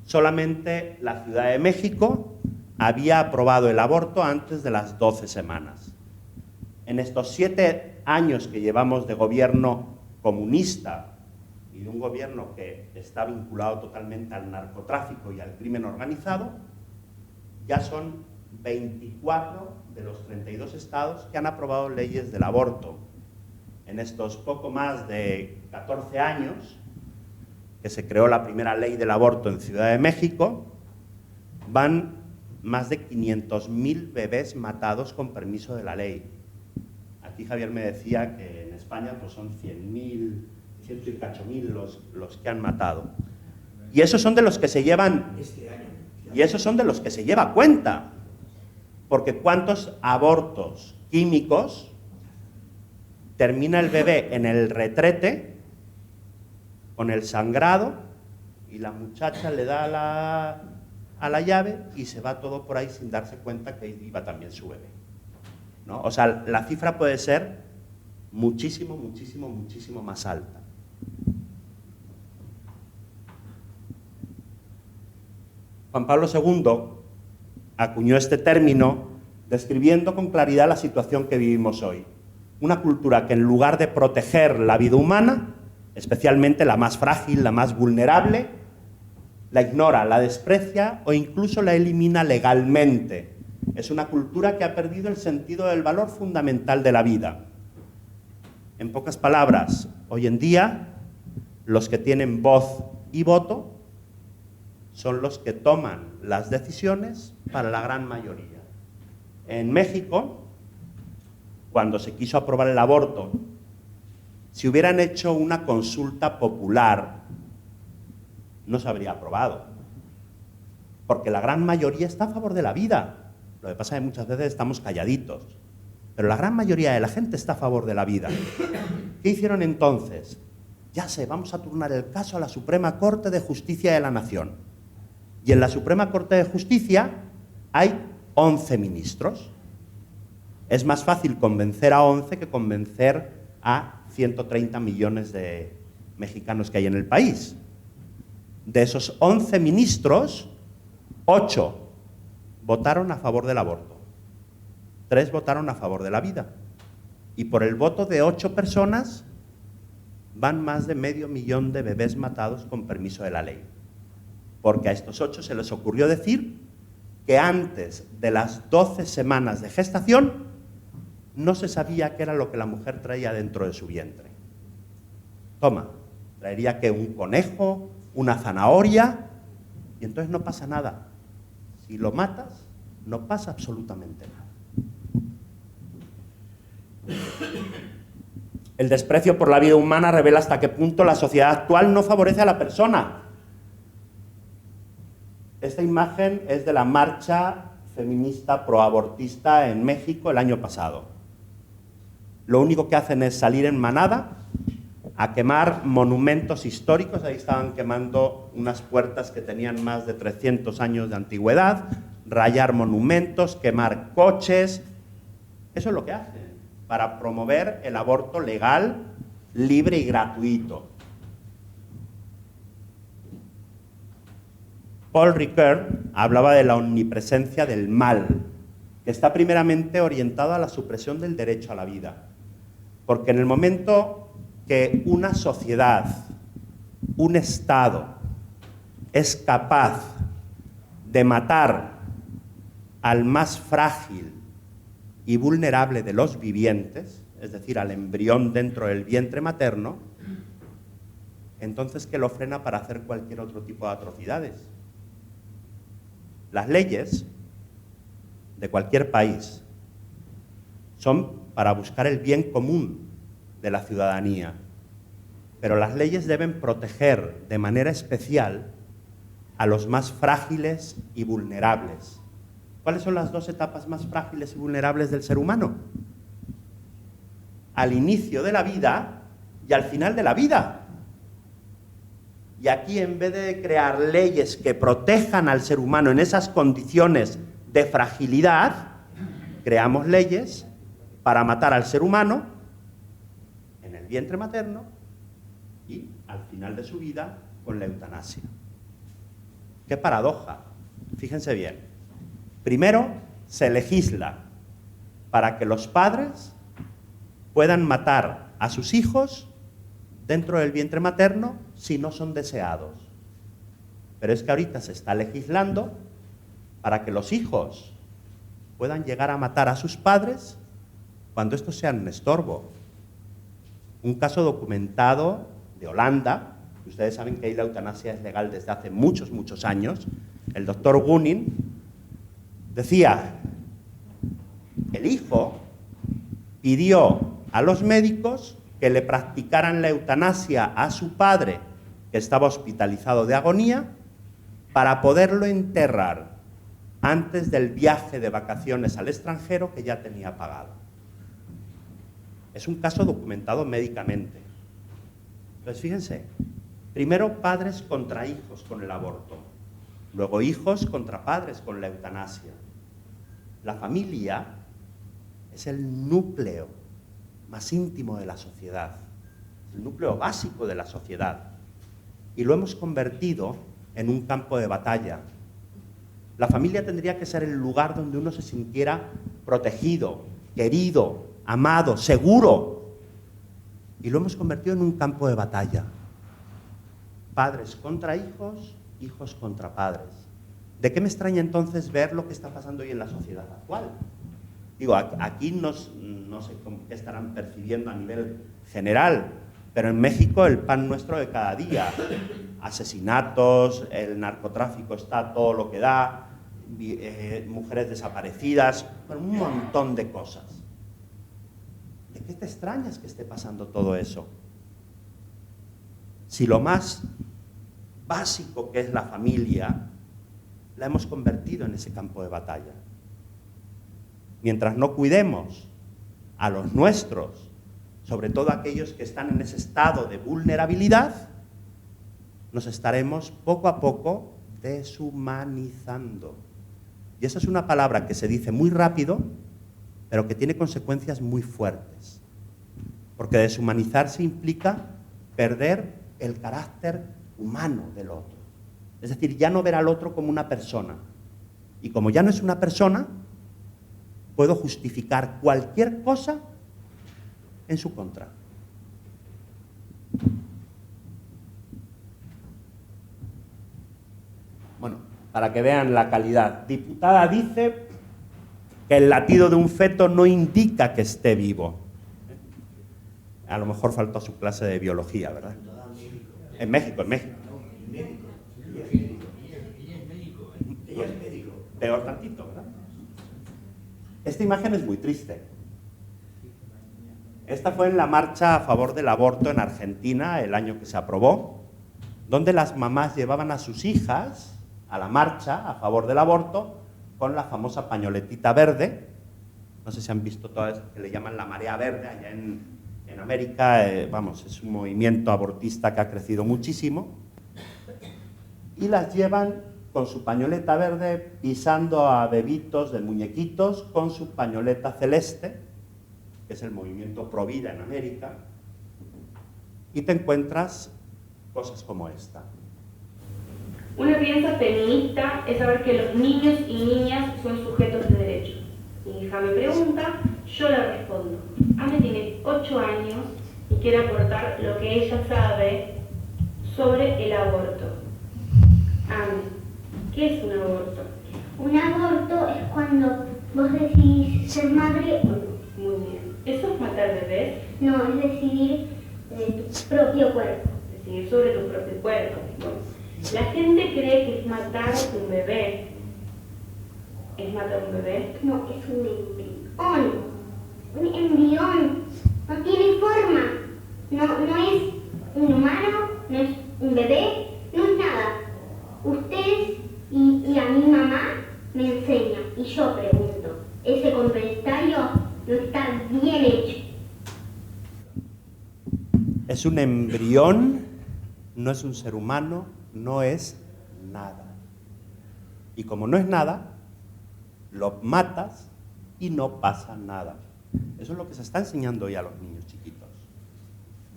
B: solamente la Ciudad de México había aprobado el aborto antes de las 12 semanas. En estos 7 años que llevamos de gobierno comunista y de un gobierno que está vinculado totalmente al narcotráfico y al crimen organizado, ya son 24 de los 32 estados que han aprobado leyes del aborto. En estos poco más de 14 años que se creó la primera ley del aborto en Ciudad de México, van más de 500.000 bebés matados con permiso de la ley. Aquí Javier me decía que en España pues son 100.000, 108.000 los que han matado. Y esos son de los que se llevan, y esos son de los que se lleva cuenta. Porque ¿cuántos abortos químicos termina el bebé en el retrete con el sangrado y la muchacha le da a la llave y se va todo por ahí sin darse cuenta que iba también su bebé, ¿no? O sea, la cifra puede ser muchísimo, muchísimo, muchísimo más alta. Juan Pablo II acuñó este término describiendo con claridad la situación que vivimos hoy. Una cultura que en lugar de proteger la vida humana, especialmente la más frágil, la más vulnerable, la ignora, la desprecia o incluso la elimina legalmente. Es una cultura que ha perdido el sentido del valor fundamental de la vida. En pocas palabras, hoy en día, los que tienen voz y voto son los que toman las decisiones para la gran mayoría. En México, cuando se quiso aprobar el aborto, si hubieran hecho una consulta popular, no se habría aprobado, porque la gran mayoría está a favor de la vida. Lo que pasa es que muchas veces estamos calladitos, pero la gran mayoría de la gente está a favor de la vida. ¿Qué hicieron entonces? Ya sé, vamos a turnar el caso a la Suprema Corte de Justicia de la Nación. Y en la Suprema Corte de Justicia hay 11 ministros. Es más fácil convencer a 11 que convencer a 130 millones de mexicanos que hay en el país. De esos 11 ministros, 8 votaron a favor del aborto, 3 votaron a favor de la vida. Y por el voto de 8 personas van más de 500.000 de bebés matados con permiso de la ley. porque a estos 8 se les ocurrió decir que antes de las 12 semanas de gestación no se sabía qué era lo que la mujer traía dentro de su vientre. Toma, traería que un conejo, una zanahoria, y entonces no pasa nada. Si lo matas, no pasa absolutamente nada. El desprecio por la vida humana revela hasta qué punto la sociedad actual no favorece a la persona. Esta imagen es de la marcha feminista proabortista en México el año pasado. Lo único que hacen es salir en manada a quemar monumentos históricos. Ahí estaban quemando unas puertas que tenían más de 300 años de antigüedad, rayar monumentos, quemar coches. Eso es lo que hacen para promover el aborto legal, libre y gratuito. Paul Ricoeur hablaba de la omnipresencia del mal, que está primeramente orientado a la supresión del derecho a la vida. Porque en el momento que una sociedad, un Estado, es capaz de matar al más frágil y vulnerable de los vivientes, es decir, al embrión dentro del vientre materno, entonces ¿qué lo frena para hacer cualquier otro tipo de atrocidades? Las leyes de cualquier país son para buscar el bien común de la ciudadanía, pero las leyes deben proteger de manera especial a los más frágiles y vulnerables. ¿Cuáles son las 2 etapas más frágiles y vulnerables del ser humano? Al inicio de la vida y al final de la vida. Y aquí, en vez de crear leyes que protejan al ser humano en esas condiciones de fragilidad, creamos leyes para matar al ser humano en el vientre materno y al final de su vida con la eutanasia. ¡Qué paradoja! Fíjense bien. Primero, se legisla para que los padres puedan matar a sus hijos dentro del vientre materno si no son deseados. Pero es que ahorita se está legislando para que los hijos puedan llegar a matar a sus padres cuando estos sean un estorbo. Un caso documentado de Holanda, que ustedes saben que ahí la eutanasia es legal desde hace muchos, muchos años. El doctor Gunning decía, el hijo pidió a los médicos que le practicaran la eutanasia a su padre, que estaba hospitalizado de agonía, para poderlo enterrar antes del viaje de vacaciones al extranjero que ya tenía pagado. Es un caso documentado médicamente. Entonces, fíjense, primero padres contra hijos con el aborto, luego hijos contra padres con la eutanasia. La familia es el núcleo más íntimo de la sociedad, el núcleo básico de la sociedad, y lo hemos convertido en un campo de batalla. La familia tendría que ser el lugar donde uno se sintiera protegido, querido, amado, seguro, y lo hemos convertido en un campo de batalla. Padres contra hijos, hijos contra padres. ¿De qué me extraña entonces ver lo que está pasando hoy en la sociedad actual? Digo, aquí no sé qué estarán percibiendo a nivel general, pero en México el pan nuestro de cada día. Asesinatos, el narcotráfico está todo lo que da, mujeres desaparecidas, bueno, un montón de cosas. ¿De qué te extrañas que esté pasando todo eso? Si lo más básico que es la familia, la hemos convertido en ese campo de batalla. Mientras no cuidemos a los nuestros, sobre todo aquellos que están en ese estado de vulnerabilidad, nos estaremos poco a poco deshumanizando. Y esa es una palabra que se dice muy rápido, pero que tiene consecuencias muy fuertes. Porque deshumanizarse implica perder el carácter humano del otro. Es decir, ya no ver al otro como una persona. Y como ya no es una persona, puedo justificar cualquier cosa en su contra. Bueno, para que vean la calidad. Diputada dice que el latido de un feto no indica que esté vivo. A lo mejor faltó a su clase de biología, ¿verdad? En México, en México. Ella es médico. Peor tantito, ¿verdad? Esta imagen es muy triste. Esta fue en la marcha a favor del aborto en Argentina, el año que se aprobó, donde las mamás llevaban a sus hijas a la marcha a favor del aborto con la famosa pañoletita verde. No sé si han visto todo eso que le llaman la marea verde allá en América. Vamos, es un movimiento abortista que ha crecido muchísimo. Y las llevan con su pañoleta verde pisando a bebitos de muñequitos con su pañoleta celeste, que es el movimiento Pro Vida en América, y te encuentras cosas como esta.
C: Una crianza feminista es saber que los niños y niñas son sujetos de derecho. Mi hija me pregunta, yo le respondo. Ame tiene 8 años y quiere aportar lo que ella sabe sobre el aborto. Ame, ¿qué es un aborto?
D: Un aborto es cuando vos decidís ser madre o no.
C: Muy bien. ¿Eso es matar bebés?
D: No, es decidir de tu propio cuerpo.
C: Decidir sobre tu propio cuerpo. Bueno, la gente cree que es matar un bebé. ¿Es matar un bebé?
D: No, es un embrión. Un embrión. No tiene forma. No es un humano, no es un bebé, no es nada. Ustedes y a mi mamá me enseñan y yo pregunto, ¿ese comentario no está bien hecho?
B: Es un embrión, no es un ser humano, no es nada. Y como no es nada, lo matas y no pasa nada. Eso es lo que se está enseñando hoy a los niños chiquitos.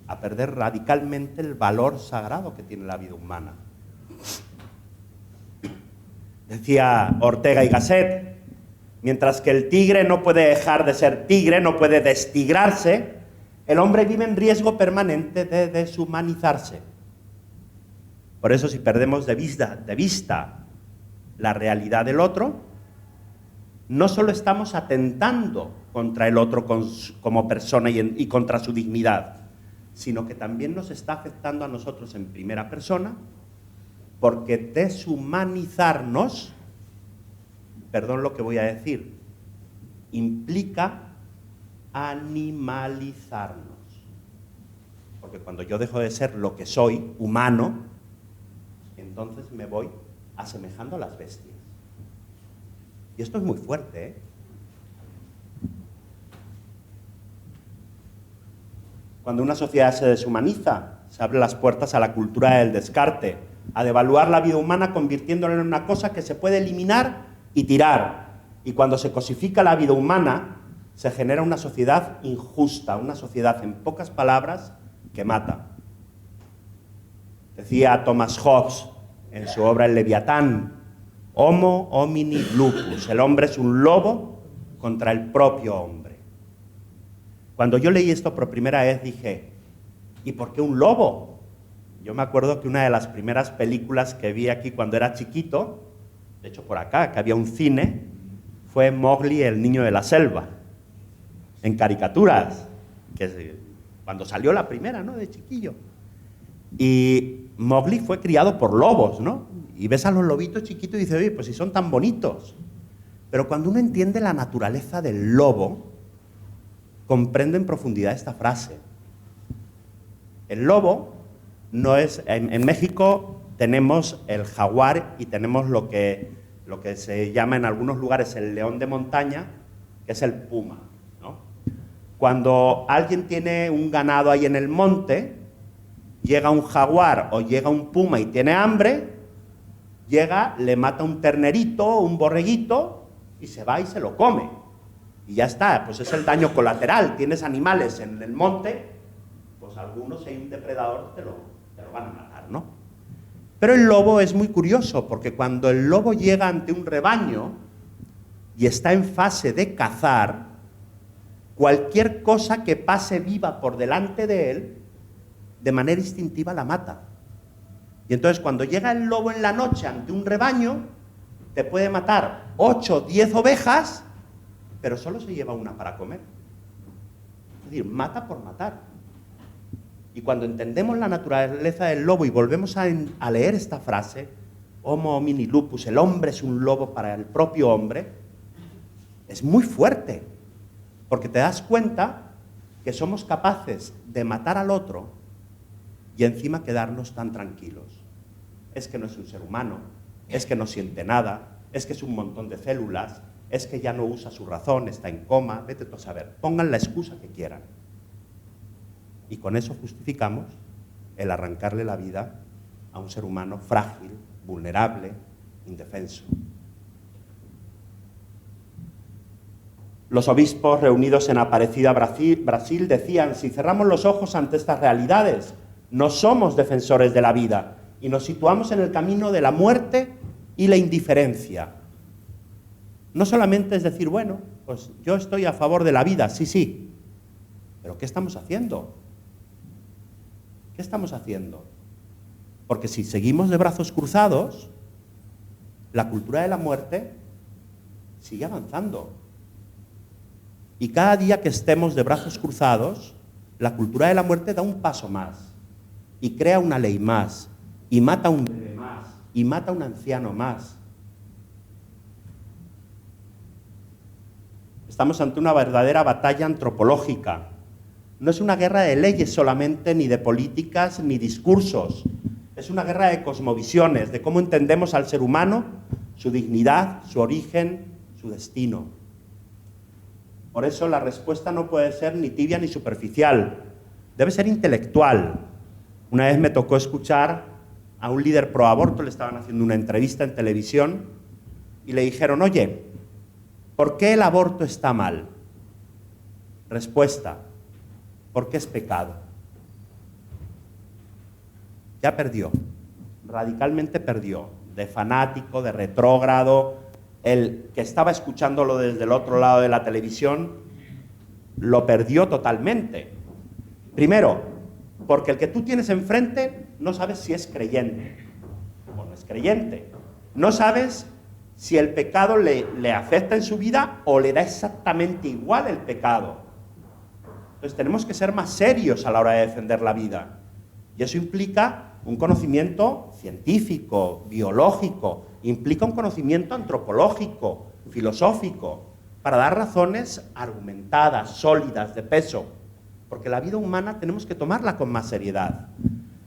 B: A perder radicalmente el valor sagrado que tiene la vida humana. Decía Ortega y Gasset, mientras que el tigre no puede dejar de ser tigre, no puede destigrarse, el hombre vive en riesgo permanente de deshumanizarse. Por eso, si perdemos de vista la realidad del otro, no solo estamos atentando contra el otro como persona y contra su dignidad, sino que también nos está afectando a nosotros en primera persona, porque deshumanizarnos, perdón lo que voy a decir, implica animalizarnos. Porque cuando yo dejo de ser lo que soy, humano, entonces me voy asemejando a las bestias. Y esto es muy fuerte, ¿eh? Cuando una sociedad se deshumaniza, se abre las puertas a la cultura del descarte, a devaluar la vida humana convirtiéndola en una cosa que se puede eliminar y tirar. Y cuando se cosifica la vida humana, se genera una sociedad injusta, una sociedad, en pocas palabras, que mata. Decía Thomas Hobbes en su obra El Leviatán, Homo homini lupus, el hombre es un lobo contra el propio hombre. Cuando yo leí esto por primera vez dije, ¿y por qué un lobo? Yo me acuerdo que una de las primeras películas que vi aquí cuando era chiquito, de hecho por acá, que había un cine, fue Mowgli, el niño de la selva, en caricaturas, que cuando salió la primera, ¿no?, de chiquillo. Y Mowgli fue criado por lobos, ¿no? Y ves a los lobitos chiquitos y dices, oye, pues si son tan bonitos. Pero cuando uno entiende la naturaleza del lobo, comprende en profundidad esta frase. El lobo no es... En México tenemos el jaguar y tenemos lo que se llama en algunos lugares el león de montaña, que es el puma, ¿no? Cuando alguien tiene un ganado ahí en el monte, llega un jaguar o llega un puma y tiene hambre, llega, le mata un ternerito, un borreguito y se va y se lo come. Y ya está, pues es el daño colateral. Tienes animales en el monte, pues algunos, si hay un depredador, te lo van a matar, ¿no? Pero el lobo es muy curioso, porque cuando el lobo llega ante un rebaño y está en fase de cazar, cualquier cosa que pase viva por delante de él, de manera instintiva la mata. Y entonces cuando llega el lobo en la noche ante un rebaño, te puede matar 8 o 10 ovejas, pero solo se lleva una para comer. Es decir, mata por matar. Y cuando entendemos la naturaleza del lobo y volvemos a leer esta frase, Homo homini lupus, el hombre es un lobo para el propio hombre, es muy fuerte, porque te das cuenta que somos capaces de matar al otro y encima quedarnos tan tranquilos. Es que no es un ser humano, es que no siente nada, es que es un montón de células, es que ya no usa su razón, está en coma, vete tú a saber, pongan la excusa que quieran. Y con eso justificamos el arrancarle la vida a un ser humano frágil, vulnerable, indefenso. Los obispos reunidos en Aparecida, Brasil, decían: si cerramos los ojos ante estas realidades, no somos defensores de la vida y nos situamos en el camino de la muerte y la indiferencia. No solamente es decir, bueno, pues yo estoy a favor de la vida, sí, pero ¿qué estamos haciendo? ¿Qué estamos haciendo? Porque si seguimos de brazos cruzados, la cultura de la muerte sigue avanzando. Y cada día que estemos de brazos cruzados, la cultura de la muerte da un paso más y crea una ley más y mata a un bebé más y mata a un anciano más. Estamos ante una verdadera batalla antropológica. No es una guerra de leyes solamente, ni de políticas, ni discursos. Es una guerra de cosmovisiones, de cómo entendemos al ser humano, su dignidad, su origen, su destino. Por eso la respuesta no puede ser ni tibia ni superficial, debe ser intelectual. Una vez me tocó escuchar a un líder pro aborto, le estaban haciendo una entrevista en televisión y le dijeron: oye, ¿por qué el aborto está mal? Respuesta: porque es pecado. Ya perdió, radicalmente perdió, de fanático, de retrógrado. El que estaba escuchándolo desde el otro lado de la televisión lo perdió totalmente. Primero, porque el que tú tienes enfrente no sabes si es creyente o no es creyente. No sabes si el pecado le afecta en su vida o le da exactamente igual el pecado. Entonces tenemos que ser más serios a la hora de defender la vida. Y eso implica un conocimiento científico, biológico, implica un conocimiento antropológico, filosófico, para dar razones argumentadas, sólidas, de peso. Porque la vida humana tenemos que tomarla con más seriedad.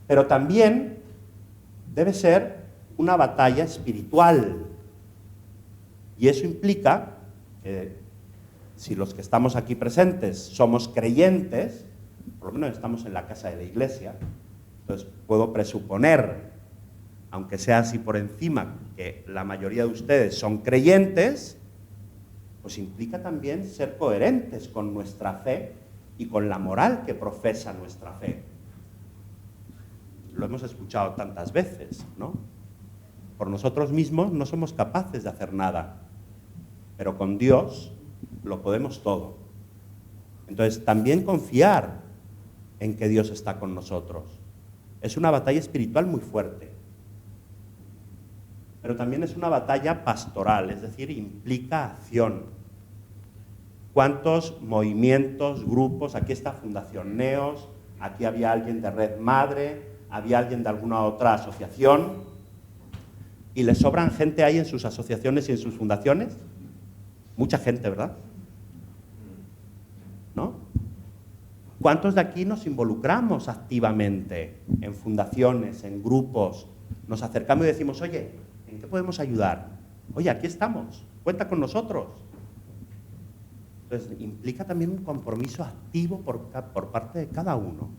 B: Pero también debe ser una batalla espiritual. Y eso implica que si los que estamos aquí presentes somos creyentes, por lo menos estamos en la casa de la iglesia, entonces puedo presuponer, aunque sea así por encima, que la mayoría de ustedes son creyentes, pues implica también ser coherentes con nuestra fe y con la moral que profesa nuestra fe. Lo hemos escuchado tantas veces, ¿no? Por nosotros mismos no somos capaces de hacer nada, pero con Dios lo podemos todo. Entonces, también confiar en que Dios está con nosotros. Es una batalla espiritual muy fuerte, pero también es una batalla pastoral, es decir, implica acción. ¿Cuántos movimientos, grupos? Aquí está Fundación Neos, aquí había alguien de Red Madre, había alguien de alguna otra asociación, y le sobran gente ahí en sus asociaciones y en sus fundaciones. Mucha gente, ¿verdad? ¿No? ¿Cuántos de aquí nos involucramos activamente en fundaciones, en grupos? Nos acercamos y decimos: oye, ¿en qué podemos ayudar? Oye, aquí estamos, cuenta con nosotros. Entonces, implica también un compromiso activo por parte de cada uno.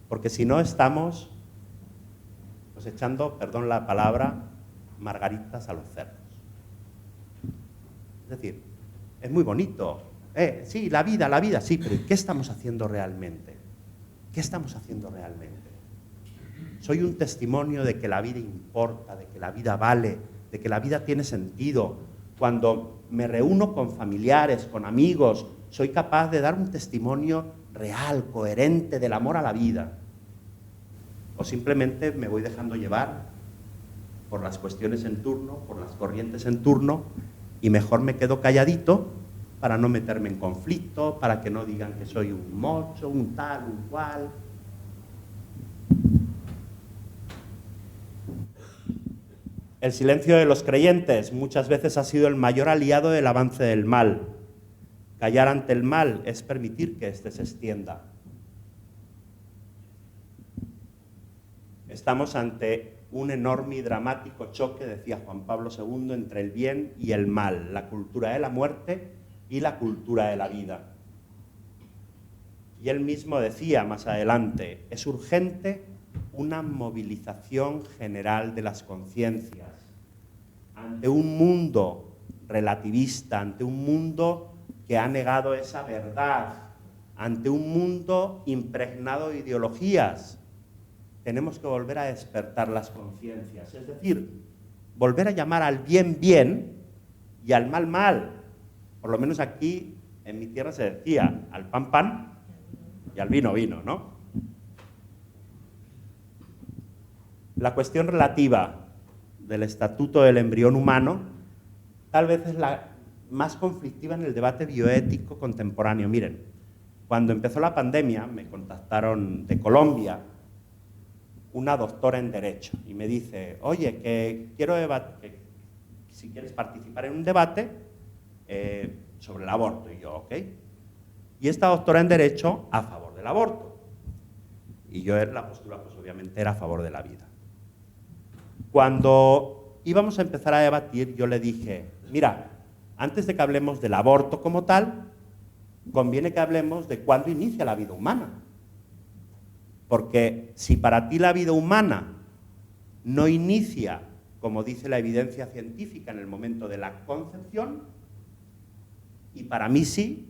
B: Porque si no, estamos pues echando, perdón la palabra, margaritas a los cerdos. Es decir, es muy bonito. Sí, la vida, sí, pero ¿qué estamos haciendo realmente? ¿Qué estamos haciendo realmente? Soy un testimonio de que la vida importa, de que la vida vale, de que la vida tiene sentido. Cuando me reúno con familiares, con amigos, soy capaz de dar un testimonio real, coherente del amor a la vida. o simplemente me voy dejando llevar por las cuestiones en turno, por las corrientes en turno, y mejor me quedo calladito para no meterme en conflicto, para que no digan que soy un mocho, un tal, un cual. El silencio de los creyentes muchas veces ha sido el mayor aliado del avance del mal. Callar ante el mal es permitir que éste se extienda. Estamos ante un enorme y dramático choque, decía Juan Pablo II, entre el bien y el mal, la cultura de la muerte y la cultura de la vida. Y él mismo decía más adelante, es urgente una movilización general de las conciencias ante un mundo relativista, ante un mundo que ha negado esa verdad, ante un mundo impregnado de ideologías. Tenemos que volver a despertar las conciencias, es decir, volver a llamar al bien bien y al mal mal. Por lo menos aquí en mi tierra se decía al pan pan y al vino vino, ¿no? La cuestión relativa del estatuto del embrión humano tal vez es la más conflictiva en el debate bioético contemporáneo. Miren, cuando empezó la pandemia me contactaron de Colombia una doctora en Derecho y me dice, oye, que quiero que si quieres participar en un debate sobre el aborto. Y yo, ok. Y esta doctora en Derecho a favor del aborto. Y yo en la postura, pues obviamente era a favor de la vida. Cuando íbamos a empezar a debatir, yo le dije, mira, antes de que hablemos del aborto como tal, conviene que hablemos de cuándo inicia la vida humana. Porque si para ti la vida humana no inicia, como dice la evidencia científica, en el momento de la concepción, y para mí sí,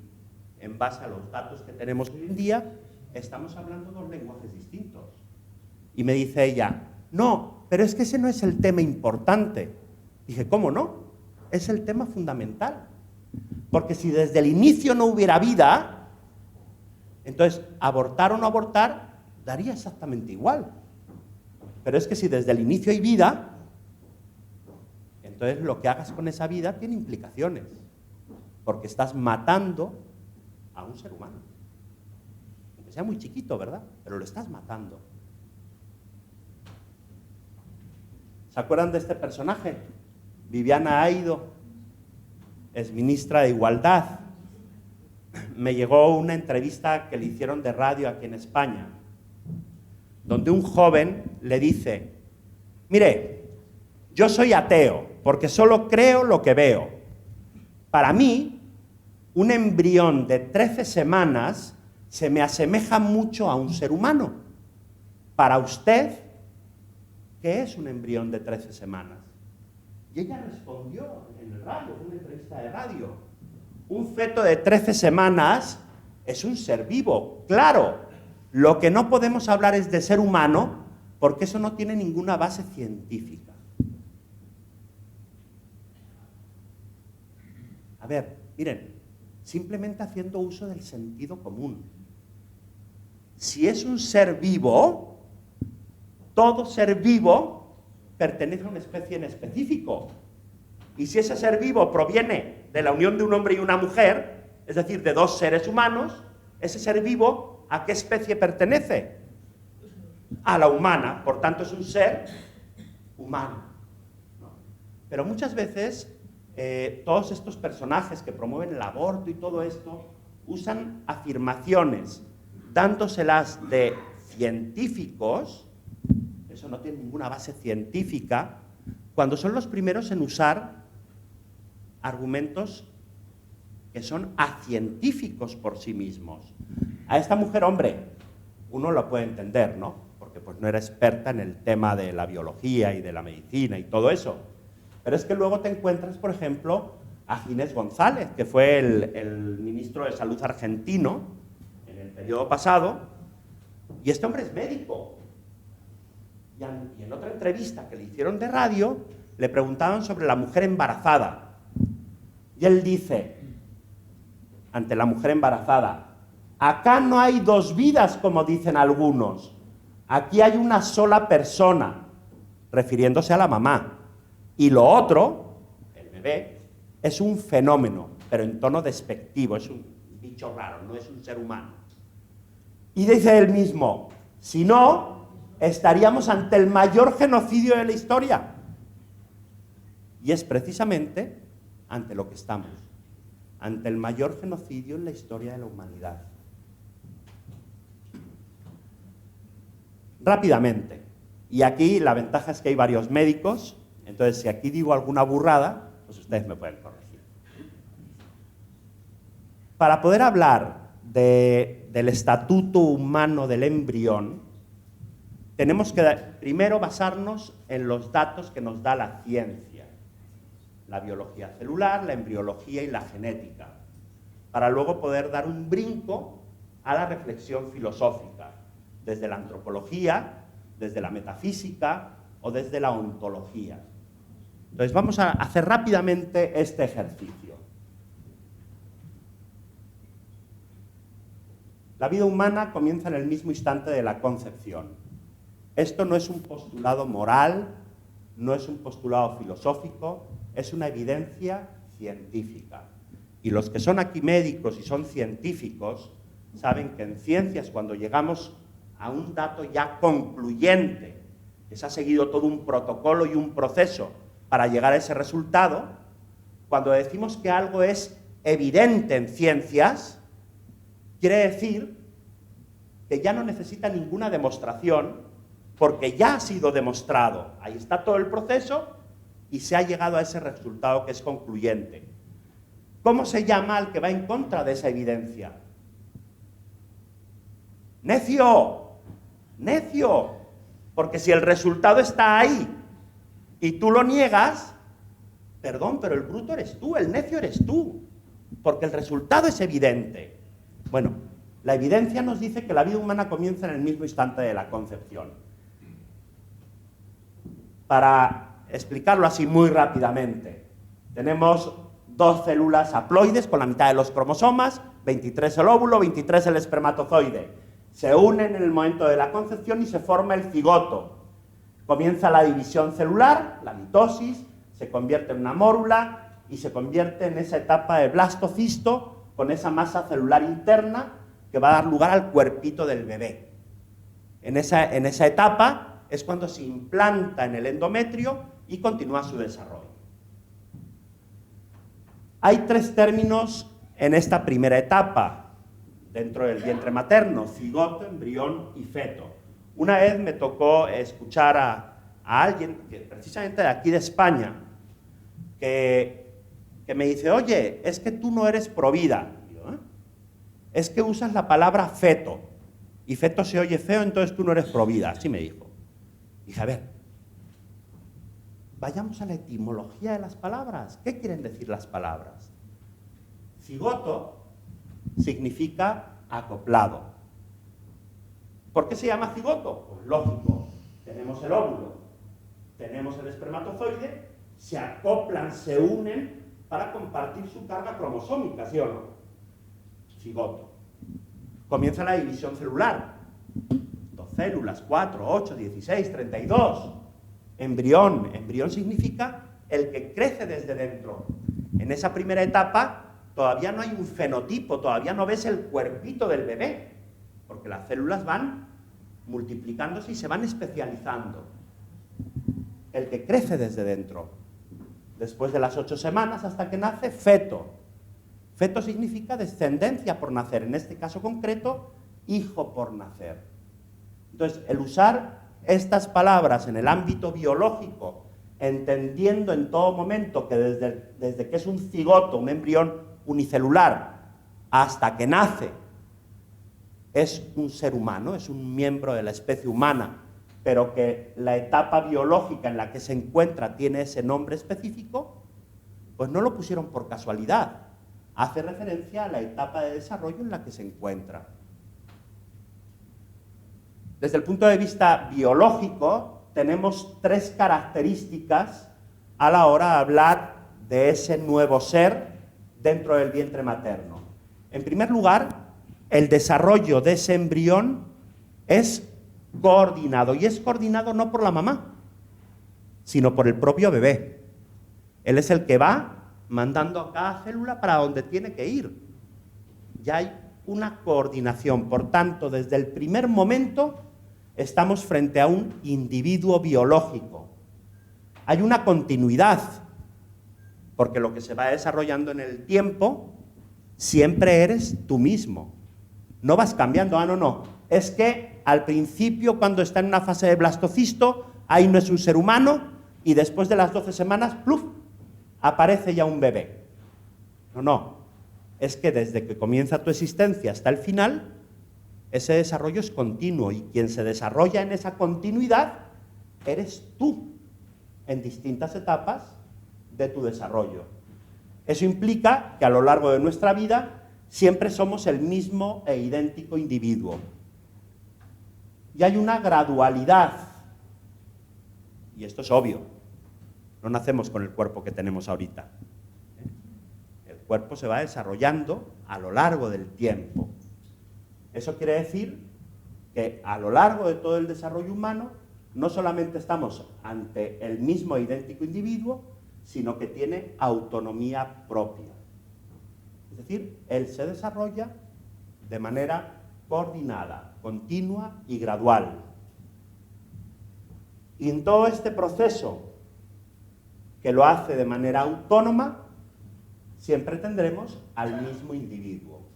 B: en base a los datos que tenemos hoy en día, estamos hablando dos lenguajes distintos. Y me dice ella, no, pero es que ese no es el tema importante. Dije, ¿cómo no? Es el tema fundamental. Porque si desde el inicio no hubiera vida, entonces abortar o no abortar daría exactamente igual. Pero es que si desde el inicio hay vida, entonces lo que hagas con esa vida tiene implicaciones. Porque estás matando a un ser humano. Aunque sea muy chiquito, ¿verdad? Pero lo estás matando. ¿Se acuerdan de este personaje? Viviana Aido, exministra de Igualdad. Me llegó una entrevista que le hicieron de radio aquí en España, donde un joven le dice, mire, yo soy ateo, porque solo creo lo que veo. Para mí, un embrión de 13 semanas se me asemeja mucho a un ser humano. Para usted, ¿qué es un embrión de 13 semanas? Y ella respondió en el radio, en una entrevista de radio, un feto de 13 semanas es un ser vivo, claro. Lo que no podemos hablar es de ser humano, porque eso no tiene ninguna base científica. A ver, miren, simplemente haciendo uso del sentido común. Si es un ser vivo, todo ser vivo pertenece a una especie en específico. Y si ese ser vivo proviene de la unión de un hombre y una mujer, es decir, de dos seres humanos, ese ser vivo, ¿a qué especie pertenece? A la humana, por tanto es un ser humano. ¿No? Pero muchas veces todos estos personajes que promueven el aborto y todo esto usan afirmaciones, dándoselas de científicos, eso no tiene ninguna base científica, cuando son los primeros en usar argumentos que son acientíficos por sí mismos. A esta mujer, hombre, uno lo puede entender, ¿no? Porque pues no era experta en el tema de la biología y de la medicina y todo eso. Pero es que luego te encuentras, por ejemplo, a Ginés González, que fue el ministro de Salud argentino en el periodo pasado, y este hombre es médico. Y en otra entrevista que le hicieron de radio, le preguntaban sobre la mujer embarazada. Y él dice, ante la mujer embarazada, acá no hay dos vidas, como dicen algunos. Aquí hay una sola persona, refiriéndose a la mamá. Y lo otro, el bebé, es un fenómeno, pero en tono despectivo, es un bicho raro, no es un ser humano. Y dice él mismo, si no, estaríamos ante el mayor genocidio de la historia. Y es precisamente ante lo que estamos, ante el mayor genocidio en la historia de la humanidad. Rápidamente, y aquí la ventaja es que hay varios médicos, entonces si aquí digo alguna burrada, pues ustedes me pueden corregir. Para poder hablar del estatuto humano del embrión, tenemos que primero basarnos en los datos que nos da la ciencia, la biología celular, la embriología y la genética, para luego poder dar un brinco a la reflexión filosófica, desde la antropología, desde la metafísica o desde la ontología. Entonces vamos a hacer rápidamente este ejercicio. La vida humana comienza en el mismo instante de la concepción. Esto no es un postulado moral, no es un postulado filosófico, es una evidencia científica. Y los que son aquí médicos y son científicos saben que en ciencias, cuando llegamos a un dato ya concluyente, que se ha seguido todo un protocolo y un proceso para llegar a ese resultado, cuando decimos que algo es evidente en ciencias, quiere decir que ya no necesita ninguna demostración, porque ya ha sido demostrado. Ahí está todo el proceso y se ha llegado a ese resultado que es concluyente. ¿Cómo se llama al que va en contra de esa evidencia? ¡Necio! ¡Necio! Porque si el resultado está ahí y tú lo niegas, perdón, pero el bruto eres tú, el necio eres tú, porque el resultado es evidente. Bueno, la evidencia nos dice que la vida humana comienza en el mismo instante de la concepción. Para explicarlo así muy rápidamente, tenemos dos células haploides con la mitad de los cromosomas, 23 el óvulo, 23 el espermatozoide. Se unen en el momento de la concepción y se forma el cigoto. Comienza la división celular, la mitosis, se convierte en una mórula y se convierte en esa etapa de blastocisto con esa masa celular interna que va a dar lugar al cuerpito del bebé. En esa etapa es cuando se implanta en el endometrio y continúa su desarrollo. Hay tres términos en esta primera etapa dentro del vientre materno: cigoto, embrión y feto. Una vez me tocó escuchar a alguien, que precisamente de aquí de España, que me dice, oye, es que tú no eres provida. Es que usas la palabra feto, y feto se oye feo, entonces tú no eres provida. Así me dijo. Dije, a ver, vayamos a la etimología de las palabras. ¿Qué quieren decir las palabras? Cigoto significa acoplado. ¿Por qué se llama cigoto? Pues lógico, tenemos el óvulo, tenemos el espermatozoide, se acoplan, se unen para compartir su carga cromosómica, ¿sí o no? Cigoto. Comienza la división celular. 2 células, 4, 8, 16, 32. Embrión. Embrión significa el que crece desde dentro. En esa primera etapa todavía no hay un fenotipo, todavía no ves el cuerpito del bebé, porque las células van multiplicándose y se van especializando. El que crece desde dentro. Después de las 8 semanas hasta que nace, feto. Feto significa descendencia por nacer, en este caso concreto, hijo por nacer. Entonces, el usar estas palabras en el ámbito biológico, entendiendo en todo momento que desde que es un cigoto, un embrión unicelular, hasta que nace, es un ser humano, es un miembro de la especie humana, pero que la etapa biológica en la que se encuentra tiene ese nombre específico, pues no lo pusieron por casualidad. Hace referencia a la etapa de desarrollo en la que se encuentra. Desde el punto de vista biológico, tenemos 3 características a la hora de hablar de ese nuevo ser dentro del vientre materno. En primer lugar, el desarrollo de ese embrión es coordinado. Y es coordinado no por la mamá, sino por el propio bebé. Él es el que va mandando a cada célula para donde tiene que ir. Ya hay una coordinación. Por tanto, desde el primer momento estamos frente a un individuo biológico. Hay una continuidad, porque lo que se va desarrollando en el tiempo, siempre eres tú mismo. No vas cambiando, no. Es que al principio, cuando está en una fase de blastocisto, ahí no es un ser humano, y después de las 12 semanas, ¡pluf!, aparece ya un bebé. No. Es que desde que comienza tu existencia hasta el final, ese desarrollo es continuo, y quien se desarrolla en esa continuidad eres tú, en distintas etapas de tu desarrollo. Eso implica que a lo largo de nuestra vida siempre somos el mismo e idéntico individuo. Y hay una gradualidad, y esto es obvio, no nacemos con el cuerpo que tenemos ahorita. El cuerpo se va desarrollando a lo largo del tiempo. Eso quiere decir que a lo largo de todo el desarrollo humano no solamente estamos ante el mismo e idéntico individuo, sino que tiene autonomía propia. Es decir, él se desarrolla de manera coordinada, continua y gradual. Y en todo este proceso, que lo hace de manera autónoma, siempre tendremos al mismo individuo.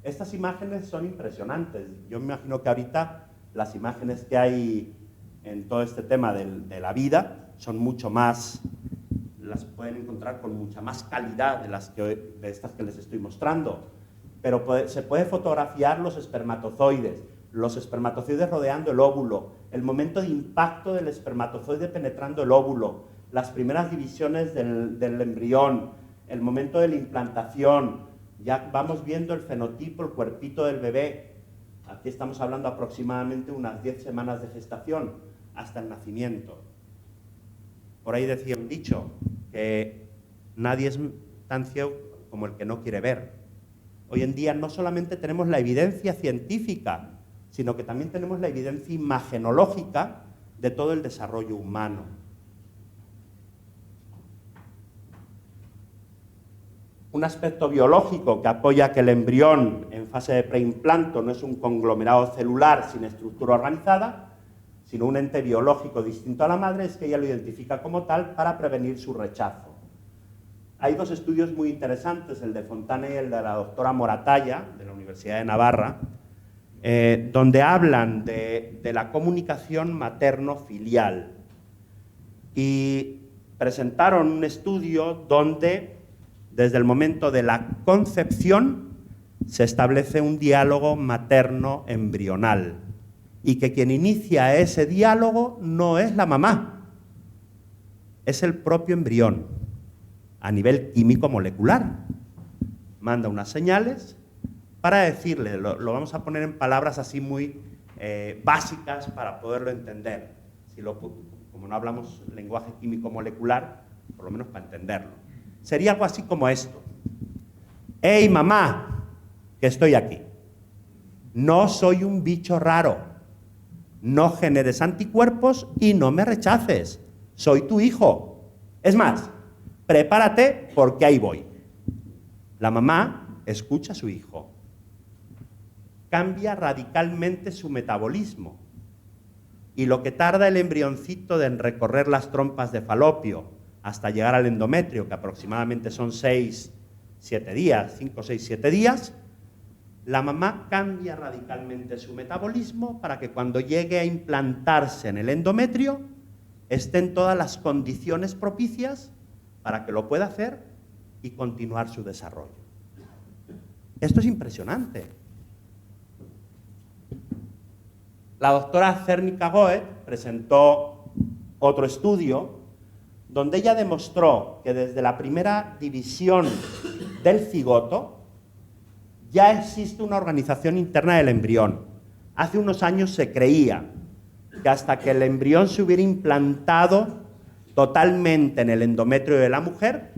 B: Estas imágenes son impresionantes. Yo me imagino que ahorita las imágenes que hay en todo este tema de la vida son mucho más, las pueden encontrar con mucha más calidad de estas que les estoy mostrando. Pero se puede fotografiar los espermatozoides rodeando el óvulo, el momento de impacto del espermatozoide penetrando el óvulo, las primeras divisiones del embrión, el momento de la implantación. Ya vamos viendo el fenotipo, el cuerpito del bebé. Aquí estamos hablando aproximadamente unas 10 semanas de gestación hasta el nacimiento. Por ahí decía un dicho, que nadie es tan ciego como el que no quiere ver. Hoy en día no solamente tenemos la evidencia científica, sino que también tenemos la evidencia imagenológica de todo el desarrollo humano. Un aspecto biológico que apoya que el embrión en fase de preimplanto no es un conglomerado celular sin estructura organizada, sino un ente biológico distinto a la madre, es que ella lo identifica como tal para prevenir su rechazo. Hay dos estudios muy interesantes, el de Fontana y el de la doctora Moratalla, de la Universidad de Navarra, donde hablan de la comunicación materno-filial. Y presentaron un estudio donde, desde el momento de la concepción, se establece un diálogo materno-embrional. Y que quien inicia ese diálogo no es la mamá, es el propio embrión, a nivel químico-molecular. Manda unas señales para decirle, lo vamos a poner en palabras así muy básicas para poderlo entender. Como no hablamos lenguaje químico-molecular, por lo menos para entenderlo. Sería algo así como esto. ¡Hey, mamá! Que estoy aquí. No soy un bicho raro. No generes anticuerpos y no me rechaces. Soy tu hijo. Es más, prepárate porque ahí voy. La mamá escucha a su hijo. Cambia radicalmente su metabolismo. Y lo que tarda el embrioncito en recorrer las trompas de Falopio hasta llegar al endometrio, que aproximadamente son 6, 7 días, 5, 6, 7 días, la mamá cambia radicalmente su metabolismo para que cuando llegue a implantarse en el endometrio estén todas las condiciones propicias para que lo pueda hacer y continuar su desarrollo. Esto es impresionante. La doctora Zernica Goetz presentó otro estudio donde ella demostró que desde la primera división del cigoto ya existe una organización interna del embrión. Hace unos años se creía que hasta que el embrión se hubiera implantado totalmente en el endometrio de la mujer,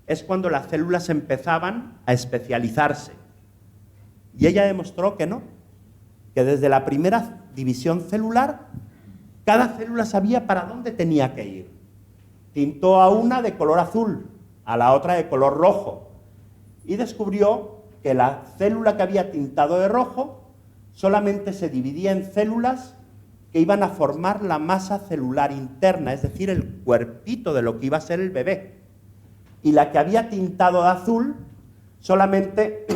B: es cuando las células empezaban a especializarse. Y ella demostró que no, que desde la primera división celular, cada célula sabía para dónde tenía que ir. Tintó a una de color azul, a la otra de color rojo, y descubrió que la célula que había tintado de rojo solamente se dividía en células que iban a formar la masa celular interna, es decir, el cuerpito de lo que iba a ser el bebé. Y la que había tintado de azul solamente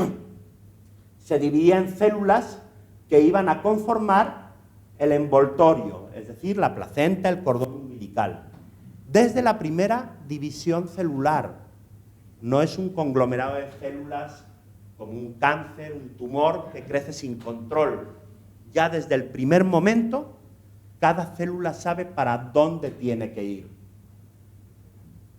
B: se dividía en células que iban a conformar el envoltorio, es decir, la placenta, el cordón umbilical. Desde la primera división celular, no es un conglomerado de células como un cáncer, un tumor que crece sin control. Ya desde el primer momento, cada célula sabe para dónde tiene que ir.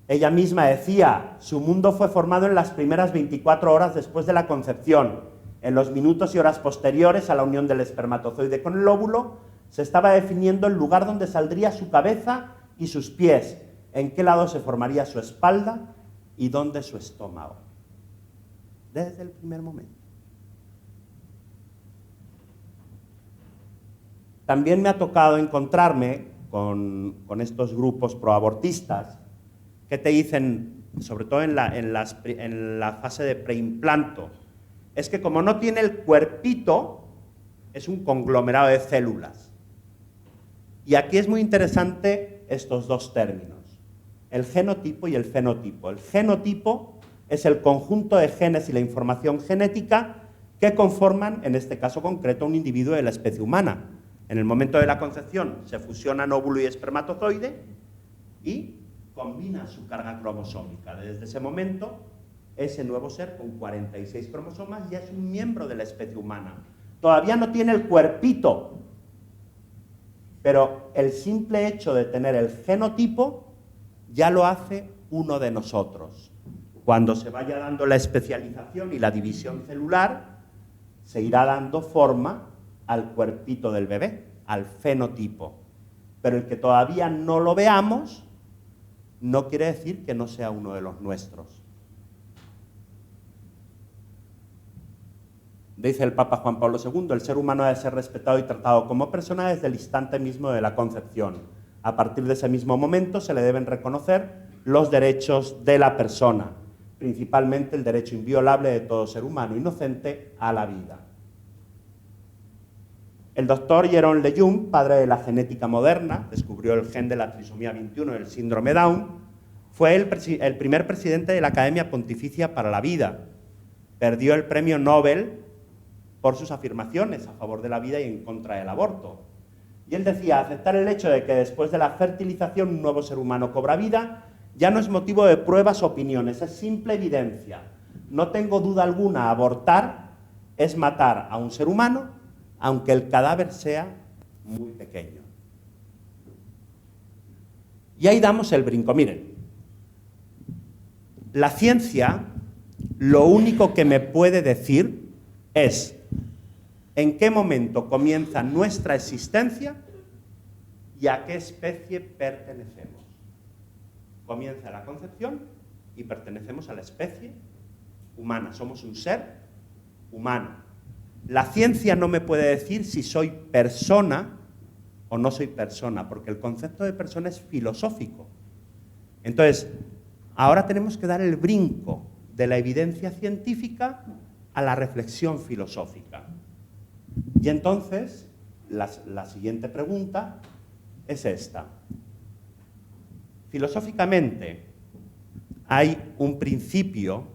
B: Ella misma decía, su mundo fue formado en las primeras 24 horas después de la concepción. En los minutos y horas posteriores a la unión del espermatozoide con el óvulo, se estaba definiendo el lugar donde saldría su cabeza y sus pies, en qué lado se formaría su espalda y dónde su estómago. Desde el primer momento. También me ha tocado encontrarme con estos grupos proabortistas que te dicen, sobre todo en la fase de preimplanto, es que como no tiene el cuerpito, es un conglomerado de células. Y aquí es muy interesante estos dos términos, el genotipo y el fenotipo. El genotipo es el conjunto de genes y la información genética que conforman, en este caso concreto, un individuo de la especie humana. En el momento de la concepción se fusionan óvulo y espermatozoide y combina su carga cromosómica. Desde ese momento, ese nuevo ser con 46 cromosomas ya es un miembro de la especie humana. Todavía no tiene el cuerpito, pero el simple hecho de tener el genotipo ya lo hace uno de nosotros. Cuando se vaya dando la especialización y la división celular, se irá dando forma al cuerpito del bebé, al fenotipo. Pero el que todavía no lo veamos, no quiere decir que no sea uno de los nuestros. Dice el Papa Juan Pablo II, el ser humano ha de ser respetado y tratado como persona desde el instante mismo de la concepción. A partir de ese mismo momento se le deben reconocer los derechos de la persona, principalmente el derecho inviolable de todo ser humano inocente a la vida. El doctor Jeroen Lejeune, padre de la genética moderna, descubrió el gen de la trisomía 21 del síndrome Down, fue el primer presidente de la Academia Pontificia para la Vida. Perdió el premio Nobel por sus afirmaciones a favor de la vida y en contra del aborto. Y él decía, aceptar el hecho de que después de la fertilización un nuevo ser humano cobra vida, ya no es motivo de pruebas o opiniones, es simple evidencia. No tengo duda alguna, abortar es matar a un ser humano, aunque el cadáver sea muy pequeño. Y ahí damos el brinco. Miren, la ciencia lo único que me puede decir es en qué momento comienza nuestra existencia y a qué especie pertenecemos. Comienza la concepción y pertenecemos a la especie humana. Somos un ser humano. La ciencia no me puede decir si soy persona o no soy persona, porque el concepto de persona es filosófico. Entonces, ahora tenemos que dar el brinco de la evidencia científica a la reflexión filosófica. Y entonces, la siguiente pregunta es esta. Filosóficamente, hay un principio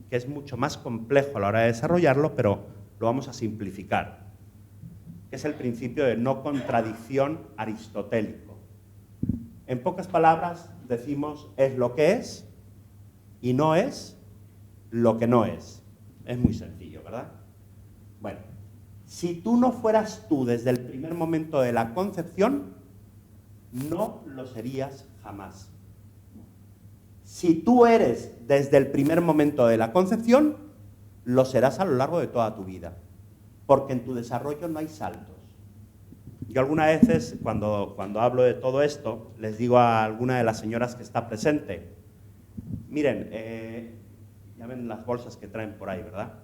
B: que es mucho más complejo a la hora de desarrollarlo, pero lo vamos a simplificar, que es el principio de no contradicción aristotélico. En pocas palabras, decimos es lo que es y no es lo que no es. Es muy sencillo, ¿verdad? Bueno, si tú no fueras tú desde el primer momento de la concepción, no lo serías jamás. Si tú eres desde el primer momento de la concepción, lo serás a lo largo de toda tu vida, porque en tu desarrollo no hay saltos. Yo algunas veces, cuando hablo de todo esto, les digo a alguna de las señoras que está presente, miren, ya ven las bolsas que traen por ahí, ¿verdad?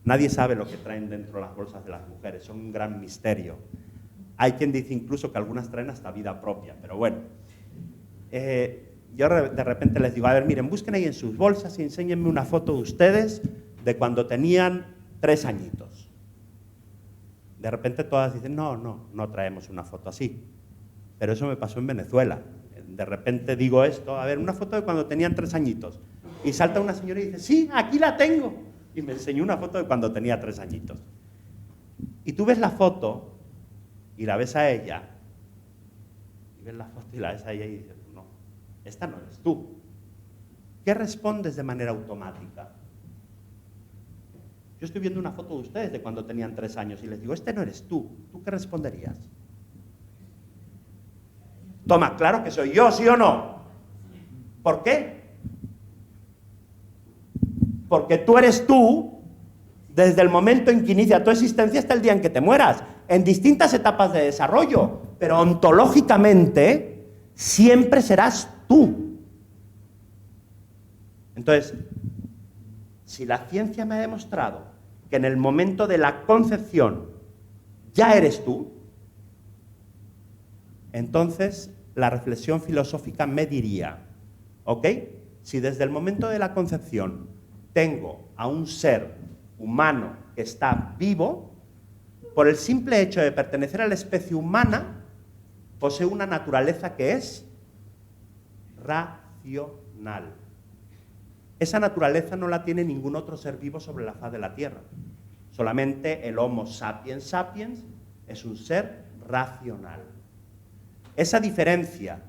B: Nadie sabe lo que traen dentro de las bolsas de las mujeres, son un gran misterio. Hay quien dice incluso que algunas traen hasta vida propia, pero bueno. Yo de repente les digo, a ver, miren, busquen ahí en sus bolsas y enséñenme una foto de ustedes de cuando tenían 3 añitos. De repente todas dicen, no traemos una foto así. Pero eso me pasó en Venezuela. De repente digo esto, a ver, una foto de cuando tenían 3 añitos. Y salta una señora y dice, sí, aquí la tengo. Y me enseñó una foto de cuando tenía 3 añitos. Y tú ves la foto y la ves a ella, y ves la foto y la ves a ella y dices, no, esta no eres tú. ¿Qué respondes de manera automática? Yo estoy viendo una foto de ustedes de cuando tenían 3 años y les digo, este no eres tú. ¿Tú qué responderías? Toma, claro que soy yo, ¿sí o no? ¿Por qué? Porque tú eres tú desde el momento en que inicia tu existencia hasta el día en que te mueras, en distintas etapas de desarrollo, pero ontológicamente siempre serás tú. Entonces, si la ciencia me ha demostrado que en el momento de la concepción ya eres tú, entonces la reflexión filosófica me diría, ¿ok? Si desde el momento de la concepción tengo a un ser humano que está vivo, por el simple hecho de pertenecer a la especie humana, posee una naturaleza que es racional. Esa naturaleza no la tiene ningún otro ser vivo sobre la faz de la Tierra. Solamente el Homo sapiens sapiens es un ser racional. Esa diferencia,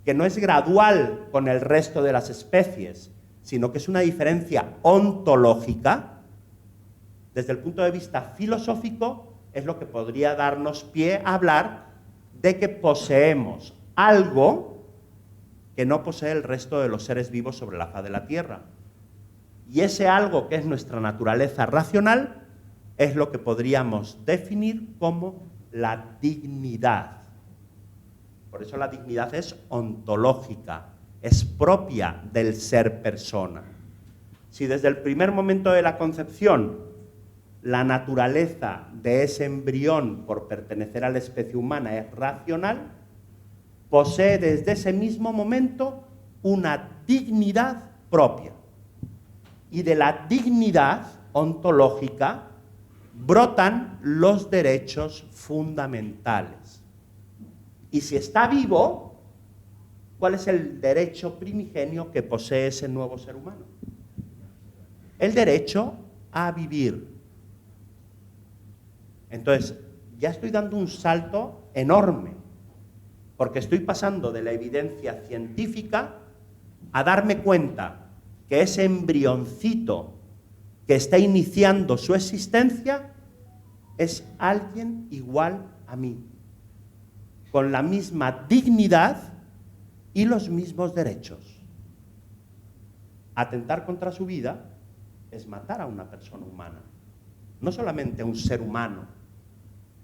B: que no es gradual con el resto de las especies, sino que es una diferencia ontológica, desde el punto de vista filosófico, es lo que podría darnos pie a hablar de que poseemos algo que no posee el resto de los seres vivos sobre la faz de la Tierra. Y ese algo que es nuestra naturaleza racional es lo que podríamos definir como la dignidad. Por eso la dignidad es ontológica, es propia del ser persona. Si desde el primer momento de la concepción la naturaleza de ese embrión por pertenecer a la especie humana es racional, posee desde ese mismo momento una dignidad propia. Y de la dignidad ontológica brotan los derechos fundamentales. Y si está vivo, ¿cuál es el derecho primigenio que posee ese nuevo ser humano? El derecho a vivir. Entonces, ya estoy dando un salto enorme, porque estoy pasando de la evidencia científica a darme cuenta que ese embrioncito que está iniciando su existencia es alguien igual a mí, con la misma dignidad y los mismos derechos. Atentar contra su vida es matar a una persona humana, no solamente a un ser humano,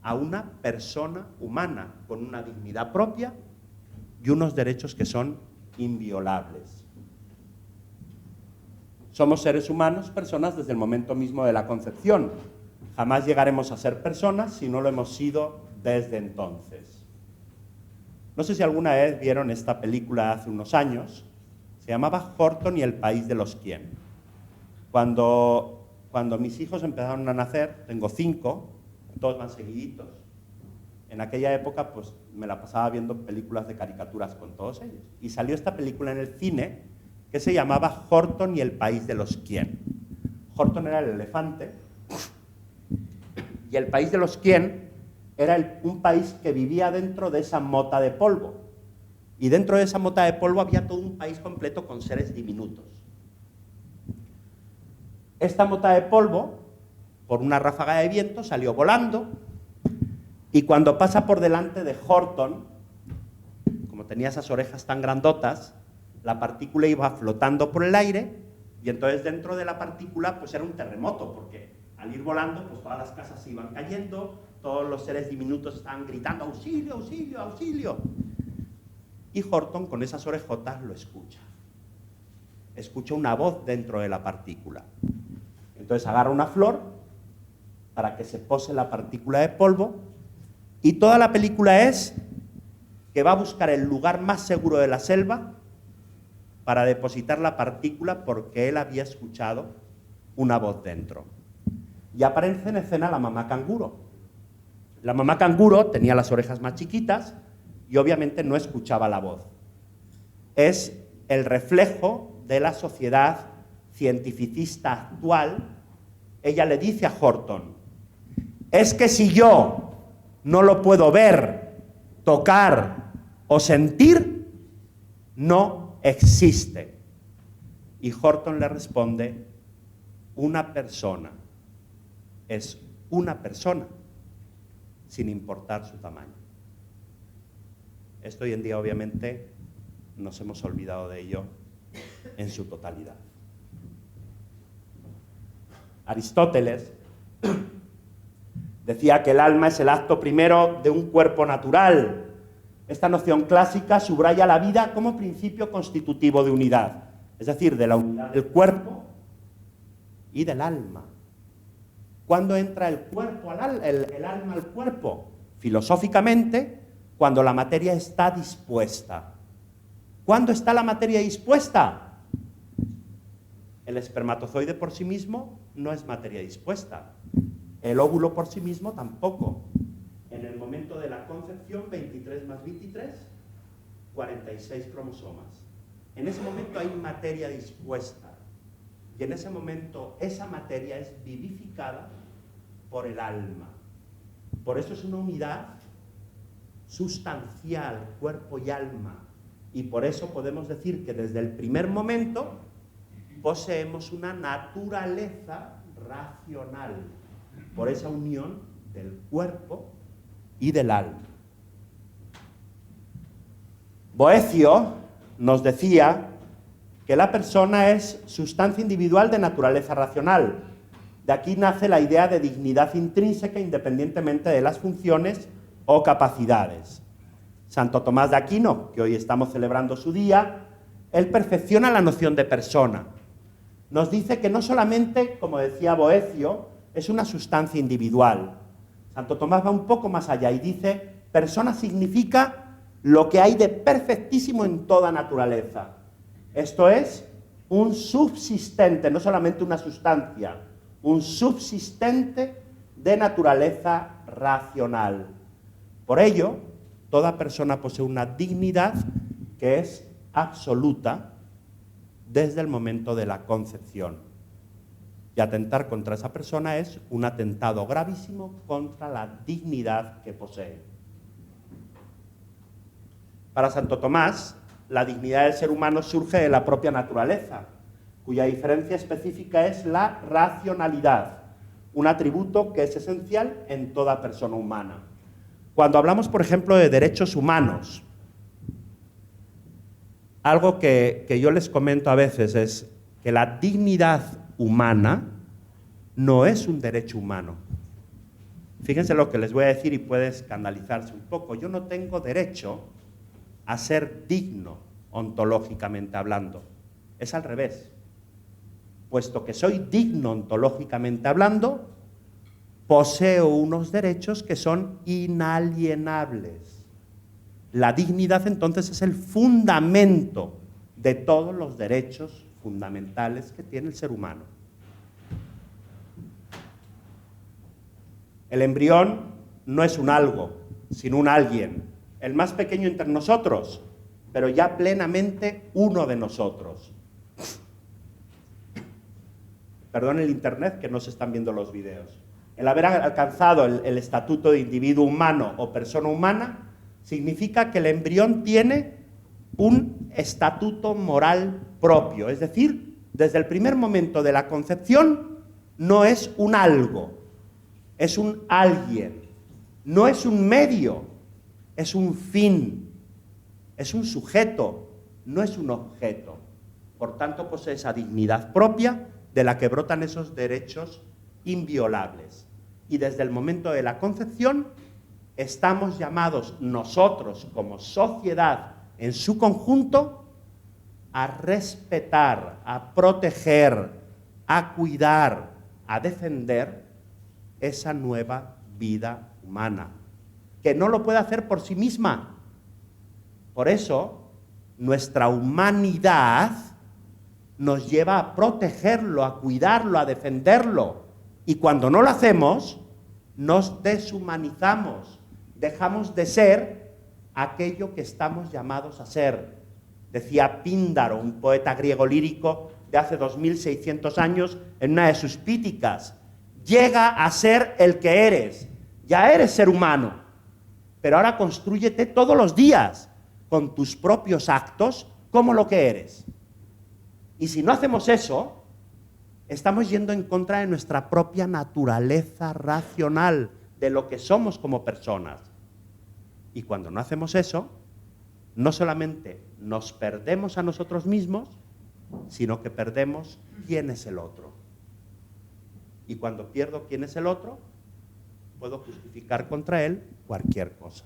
B: a una persona humana con una dignidad propia y unos derechos que son inviolables. Somos seres humanos, personas desde el momento mismo de la concepción. Jamás llegaremos a ser personas si no lo hemos sido desde entonces. No sé si alguna vez vieron esta película hace unos años, se llamaba Horton y el país de los quién. Cuando mis hijos empezaron a nacer, tengo 5, todos van seguiditos. En aquella época, pues, me la pasaba viendo películas de caricaturas con todos ellos. Y salió esta película en el cine que se llamaba Horton y el país de los quién. Horton era el elefante y el país de los quién era un país que vivía dentro de esa mota de polvo. Y dentro de esa mota de polvo había todo un país completo con seres diminutos. Esta mota de polvo, por una ráfaga de viento, salió volando y cuando pasa por delante de Horton, como tenía esas orejas tan grandotas, la partícula iba flotando por el aire y entonces dentro de la partícula pues era un terremoto, porque al ir volando pues todas las casas se iban cayendo, todos los seres diminutos estaban gritando ¡auxilio, auxilio, auxilio! Y Horton con esas orejotas lo escucha. Escucha una voz dentro de la partícula. Entonces agarra una flor para que se pose la partícula de polvo Y toda la película es que va a buscar el lugar más seguro de la selva para depositar la partícula porque él había escuchado una voz dentro. Y aparece en escena la mamá canguro. La mamá canguro tenía las orejas más chiquitas y obviamente no escuchaba la voz. Es el reflejo de la sociedad cientificista actual. Ella le dice a Horton, es que si yo no lo puedo ver, tocar o sentir, no existe. Y Horton le responde, una persona es una persona, sin importar su tamaño. Esto hoy en día, obviamente, nos hemos olvidado de ello en su totalidad. Aristóteles decía que el alma es el acto primero de un cuerpo natural. Esta noción clásica subraya la vida como principio constitutivo de unidad, es decir, de la unidad del cuerpo y del alma. ¿Cuándo entra el alma al cuerpo? Filosóficamente, cuando la materia está dispuesta. ¿Cuándo está la materia dispuesta? El espermatozoide por sí mismo no es materia dispuesta. El óvulo por sí mismo tampoco. En el momento de la concepción, 23 más 23, 46 cromosomas. En ese momento hay materia dispuesta. Y en ese momento esa materia es vivificada por el alma. Por eso es una unidad sustancial, cuerpo y alma. Y por eso podemos decir que desde el primer momento poseemos una naturaleza racional, por esa unión del cuerpo y del alma. Boecio nos decía que la persona es sustancia individual de naturaleza racional. De aquí nace la idea de dignidad intrínseca independientemente de las funciones o capacidades. Santo Tomás de Aquino, que hoy estamos celebrando su día, él perfecciona la noción de persona. Nos dice que no solamente, como decía Boecio, es una sustancia individual. Santo Tomás va un poco más allá y dice, persona significa lo que hay de perfectísimo en toda naturaleza. Esto es un subsistente, no solamente una sustancia, un subsistente de naturaleza racional. Por ello, toda persona posee una dignidad que es absoluta desde el momento de la concepción. Y atentar contra esa persona es un atentado gravísimo contra la dignidad que posee. Para Santo Tomás, la dignidad del ser humano surge de la propia naturaleza, cuya diferencia específica es la racionalidad, un atributo que es esencial en toda persona humana. Cuando hablamos, por ejemplo, de derechos humanos, algo que yo les comento a veces es que la dignidad humana no es un derecho humano. Fíjense lo que les voy a decir y puede escandalizarse un poco. Yo no tengo derecho a ser digno ontológicamente hablando. Es al revés. Puesto que soy digno ontológicamente hablando, poseo unos derechos que son inalienables. La dignidad entonces es el fundamento de todos los derechos fundamentales que tiene el ser humano. El embrión no es un algo, sino un alguien, el más pequeño entre nosotros, pero ya plenamente uno de nosotros. Perdón el internet que no se están viendo los videos. El haber alcanzado el estatuto de individuo humano o persona humana significa que el embrión tiene un estatuto moral propio, es decir, desde el primer momento de la concepción no es un algo, es un alguien, no es un medio, es un fin, es un sujeto, no es un objeto. Por tanto, posee esa dignidad propia de la que brotan esos derechos inviolables. Y desde el momento de la concepción estamos llamados nosotros como sociedad en su conjunto a respetar, a proteger, a cuidar, a defender esa nueva vida humana. que no lo puede hacer por sí misma. Por eso, nuestra humanidad nos lleva a protegerlo, a cuidarlo, a defenderlo. Y cuando no lo hacemos, nos deshumanizamos, dejamos de ser aquello que estamos llamados a ser. Decía Píndaro, un poeta griego lírico de hace 2600 años, en una de sus Píticas: llega a ser el que eres, ya eres ser humano, pero ahora constrúyete todos los días con tus propios actos como lo que eres. Y si no hacemos eso, estamos yendo en contra de nuestra propia naturaleza racional, de lo que somos como personas. Y cuando no hacemos eso, no solamente nos perdemos a nosotros mismos, sino que perdemos quién es el otro. Y cuando pierdo quién es el otro, puedo justificar contra él cualquier cosa.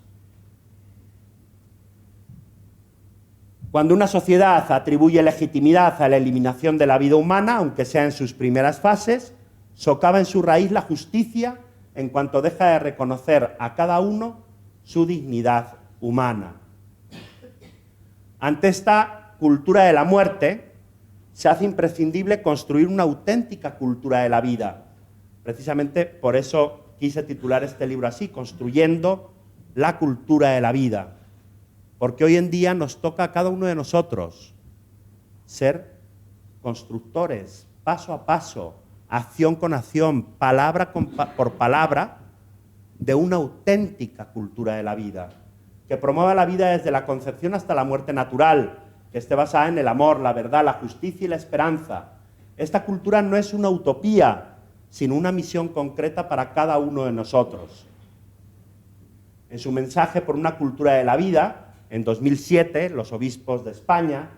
B: Cuando una sociedad atribuye legitimidad a la eliminación de la vida humana, aunque sea en sus primeras fases, socava en su raíz la justicia en cuanto deja de reconocer a cada uno su dignidad humana. Ante esta cultura de la muerte, se hace imprescindible construir una auténtica cultura de la vida. Precisamente por eso quise titular este libro así, Construyendo la cultura de la vida. Porque hoy en día nos toca a cada uno de nosotros ser constructores, paso a paso, acción con acción, palabra por palabra, de una auténtica cultura de la vida, que promueva la vida desde la concepción hasta la muerte natural, que esté basada en el amor, la verdad, la justicia y la esperanza. Esta cultura no es una utopía, sino una misión concreta para cada uno de nosotros. En su mensaje por una cultura de la vida, en 2007, los obispos de España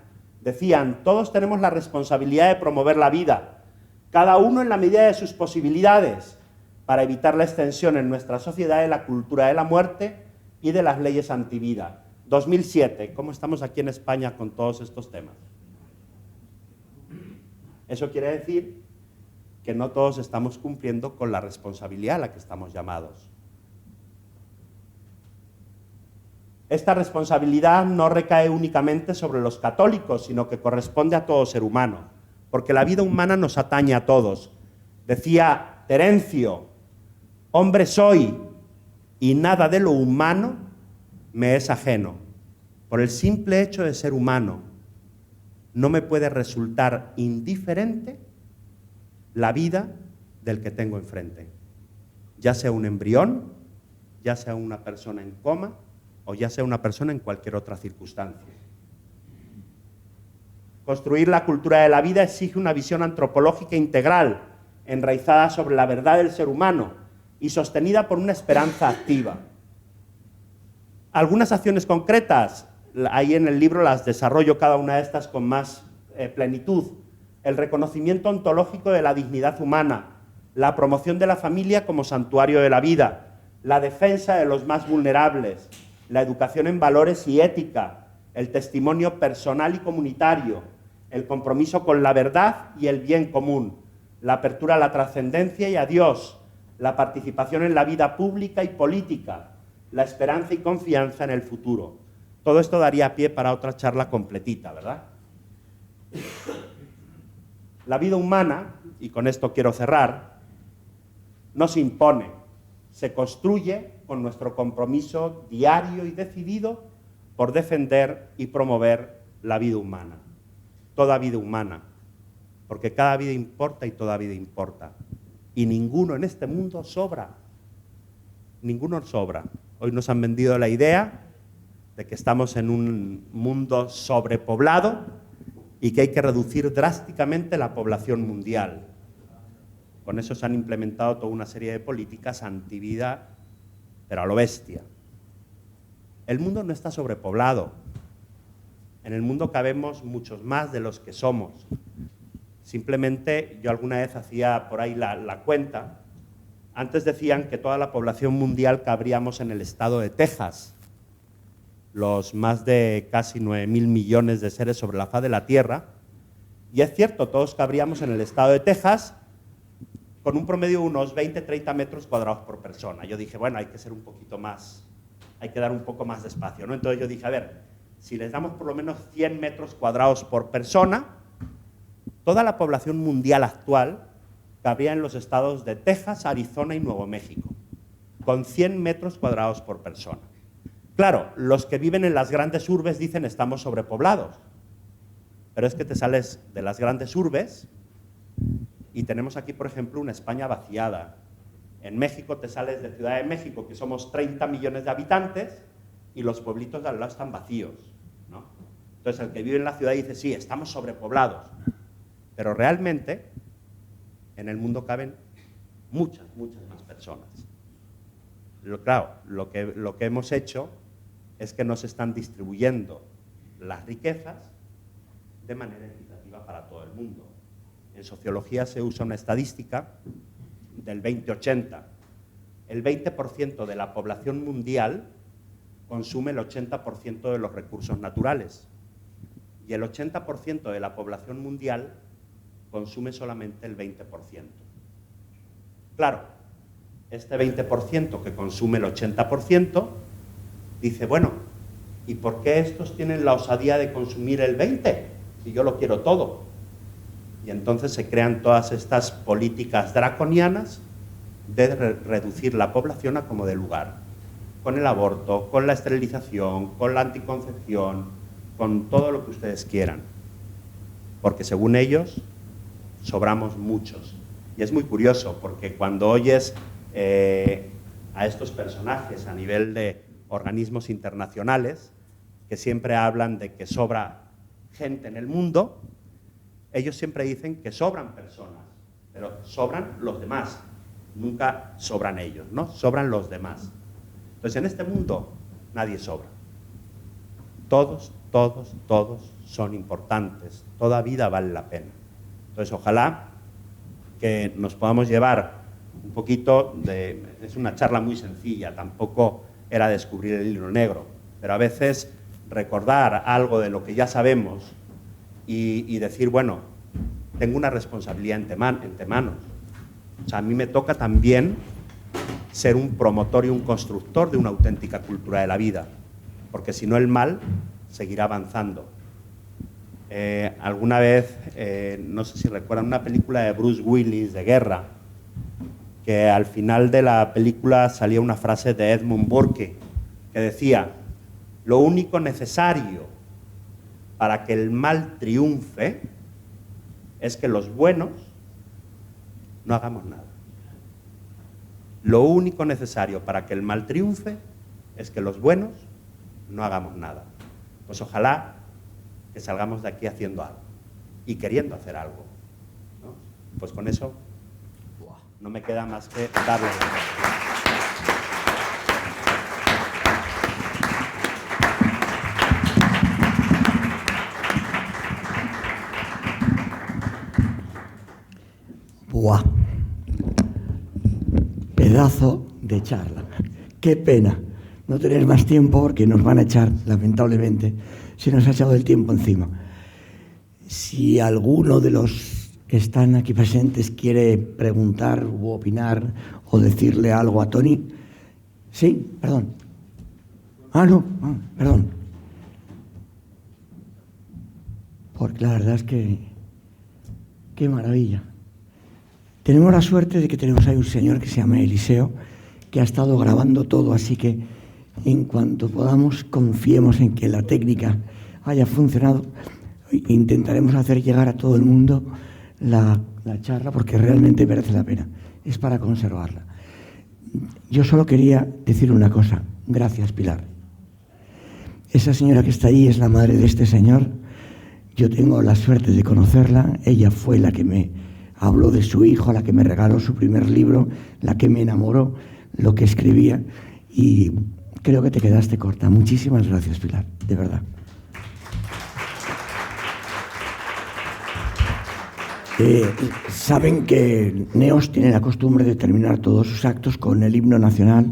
B: decían: todos tenemos la responsabilidad de promover la vida, cada uno en la medida de sus posibilidades, para evitar la extensión en nuestra sociedad de la cultura de la muerte y de las leyes antivida. 2007, ¿cómo estamos aquí en España con todos estos temas? Eso quiere decir que no todos estamos cumpliendo con la responsabilidad a la que estamos llamados. Esta responsabilidad no recae únicamente sobre los católicos, sino que corresponde a todo ser humano, porque la vida humana nos atañe a todos. Decía Terencio: hombre soy, y nada de lo humano me es ajeno. Por el simple hecho de ser humano, no me puede resultar indiferente la vida del que tengo enfrente, ya sea un embrión, ya sea una persona en coma, o ya sea una persona en cualquier otra circunstancia. Construir la cultura de la vida exige una visión antropológica integral, enraizada sobre la verdad del ser humano y sostenida por una esperanza activa. Algunas acciones concretas, ahí en el libro las desarrollo cada una de estas con más plenitud. El reconocimiento ontológico de la dignidad humana, la promoción de la familia como santuario de la vida, la defensa de los más vulnerables, la educación en valores y ética, el testimonio personal y comunitario, el compromiso con la verdad y el bien común, la apertura a la trascendencia y a Dios, la participación en la vida pública y política, la esperanza y confianza en el futuro. Todo esto daría pie para otra charla completita, ¿verdad? La vida humana, y con esto quiero cerrar, no se impone, se construye con nuestro compromiso diario y decidido por defender y promover la vida humana. Toda vida humana, porque cada vida importa y toda vida importa. Y ninguno en este mundo sobra. Ninguno sobra. Hoy nos han vendido la idea de que estamos en un mundo sobrepoblado y que hay que reducir drásticamente la población mundial. Con eso se han implementado toda una serie de políticas antivida, pero a lo bestia. El mundo no está sobrepoblado. En el mundo cabemos muchos más de los que somos. Simplemente, yo alguna vez hacía por ahí la cuenta. Antes decían que toda la población mundial cabríamos en el estado de Texas. Los más de casi 9.000 millones de seres sobre la faz de la Tierra. Y es cierto, todos cabríamos en el estado de Texas, con un promedio de unos 20-30 metros cuadrados por persona. Yo dije, bueno, hay que ser un poquito más hay que dar un poco más de espacio, ¿no? Entonces yo dije, a ver, si les damos por lo menos 100 metros cuadrados por persona, toda la población mundial actual cabría en los estados de Texas, Arizona y Nuevo México, con 100 metros cuadrados por persona. Claro, los que viven en las grandes urbes dicen estamos sobrepoblados, pero es que te sales de las grandes urbes y tenemos aquí, por ejemplo, una España vaciada. En México te sales de Ciudad de México, que somos 30 millones de habitantes, y los pueblitos de al lado están vacíos, ¿no? Entonces el que vive en la ciudad dice, sí, estamos sobrepoblados, pero realmente en el mundo caben muchas más personas. Claro, lo que hemos hecho es que no se están distribuyendo las riquezas de manera equitativa para todo el mundo. En sociología se usa una estadística del 20-80. El 20% de la población mundial consume el 80% de los recursos naturales y el 80% de la población mundial consume solamente el 20%. Claro, este 20% que consume el 80% dice, bueno, ¿y por qué estos tienen la osadía de consumir el 20% si yo lo quiero todo? Y entonces se crean todas estas políticas draconianas de reducir la población a como de lugar, con el aborto, con la esterilización, con la anticoncepción, con todo lo que ustedes quieran, porque según ellos sobramos muchos. Y es muy curioso, porque cuando oyes a estos personajes a nivel de organismos internacionales, que siempre hablan de que sobra gente en el mundo, ellos siempre dicen que sobran personas, pero sobran los demás, nunca sobran ellos, ¿no? Sobran los demás. Entonces, en este mundo nadie sobra. Todos son importantes, toda vida vale la pena. Entonces, ojalá que nos podamos llevar un poquito de... Es una charla muy sencilla, tampoco era descubrir el hilo negro, pero a veces recordar algo de lo que ya sabemos y decir, bueno, tengo una responsabilidad entre manos. O sea, a mí me toca también ser un promotor y un constructor de una auténtica cultura de la vida, porque si no el mal seguirá avanzando. Alguna vez, no sé si recuerdan, una película de Bruce Willis de guerra, que al final de la película salía una frase de Edmund Burke que decía, lo único necesario para que el mal triunfe es que los buenos no hagamos nada. Lo único necesario para que el mal triunfe es que los buenos no hagamos nada. Pues ojalá que salgamos de aquí haciendo algo y queriendo hacer algo, ¿no? Pues con eso no me queda más que darle las gracias.
A: ¡Buah! Pedazo de charla. Qué pena no tener más tiempo porque nos van a echar, lamentablemente, se nos ha echado el tiempo encima. Si alguno de los que están aquí presentes quiere preguntar u opinar o decirle algo a Tony. Sí, perdón. Perdón. Porque la verdad es que qué maravilla. Tenemos la suerte de que tenemos ahí un señor que se llama Eliseo, que ha estado grabando todo, así que en cuanto podamos confiemos en que la técnica haya funcionado. Intentaremos hacer llegar a todo el mundo la charla porque realmente merece la pena. Es para conservarla. Yo solo quería decir una cosa. Gracias, Pilar. Esa señora que está ahí es la madre de este señor. Yo tengo la suerte de conocerla. Ella fue la que me habló de su hijo, la que me regaló su primer libro, la que me enamoró, lo que escribía. Y creo que te quedaste corta. Muchísimas gracias, Pilar. De verdad. Saben que Neos tiene la costumbre de terminar todos sus actos con el himno nacional.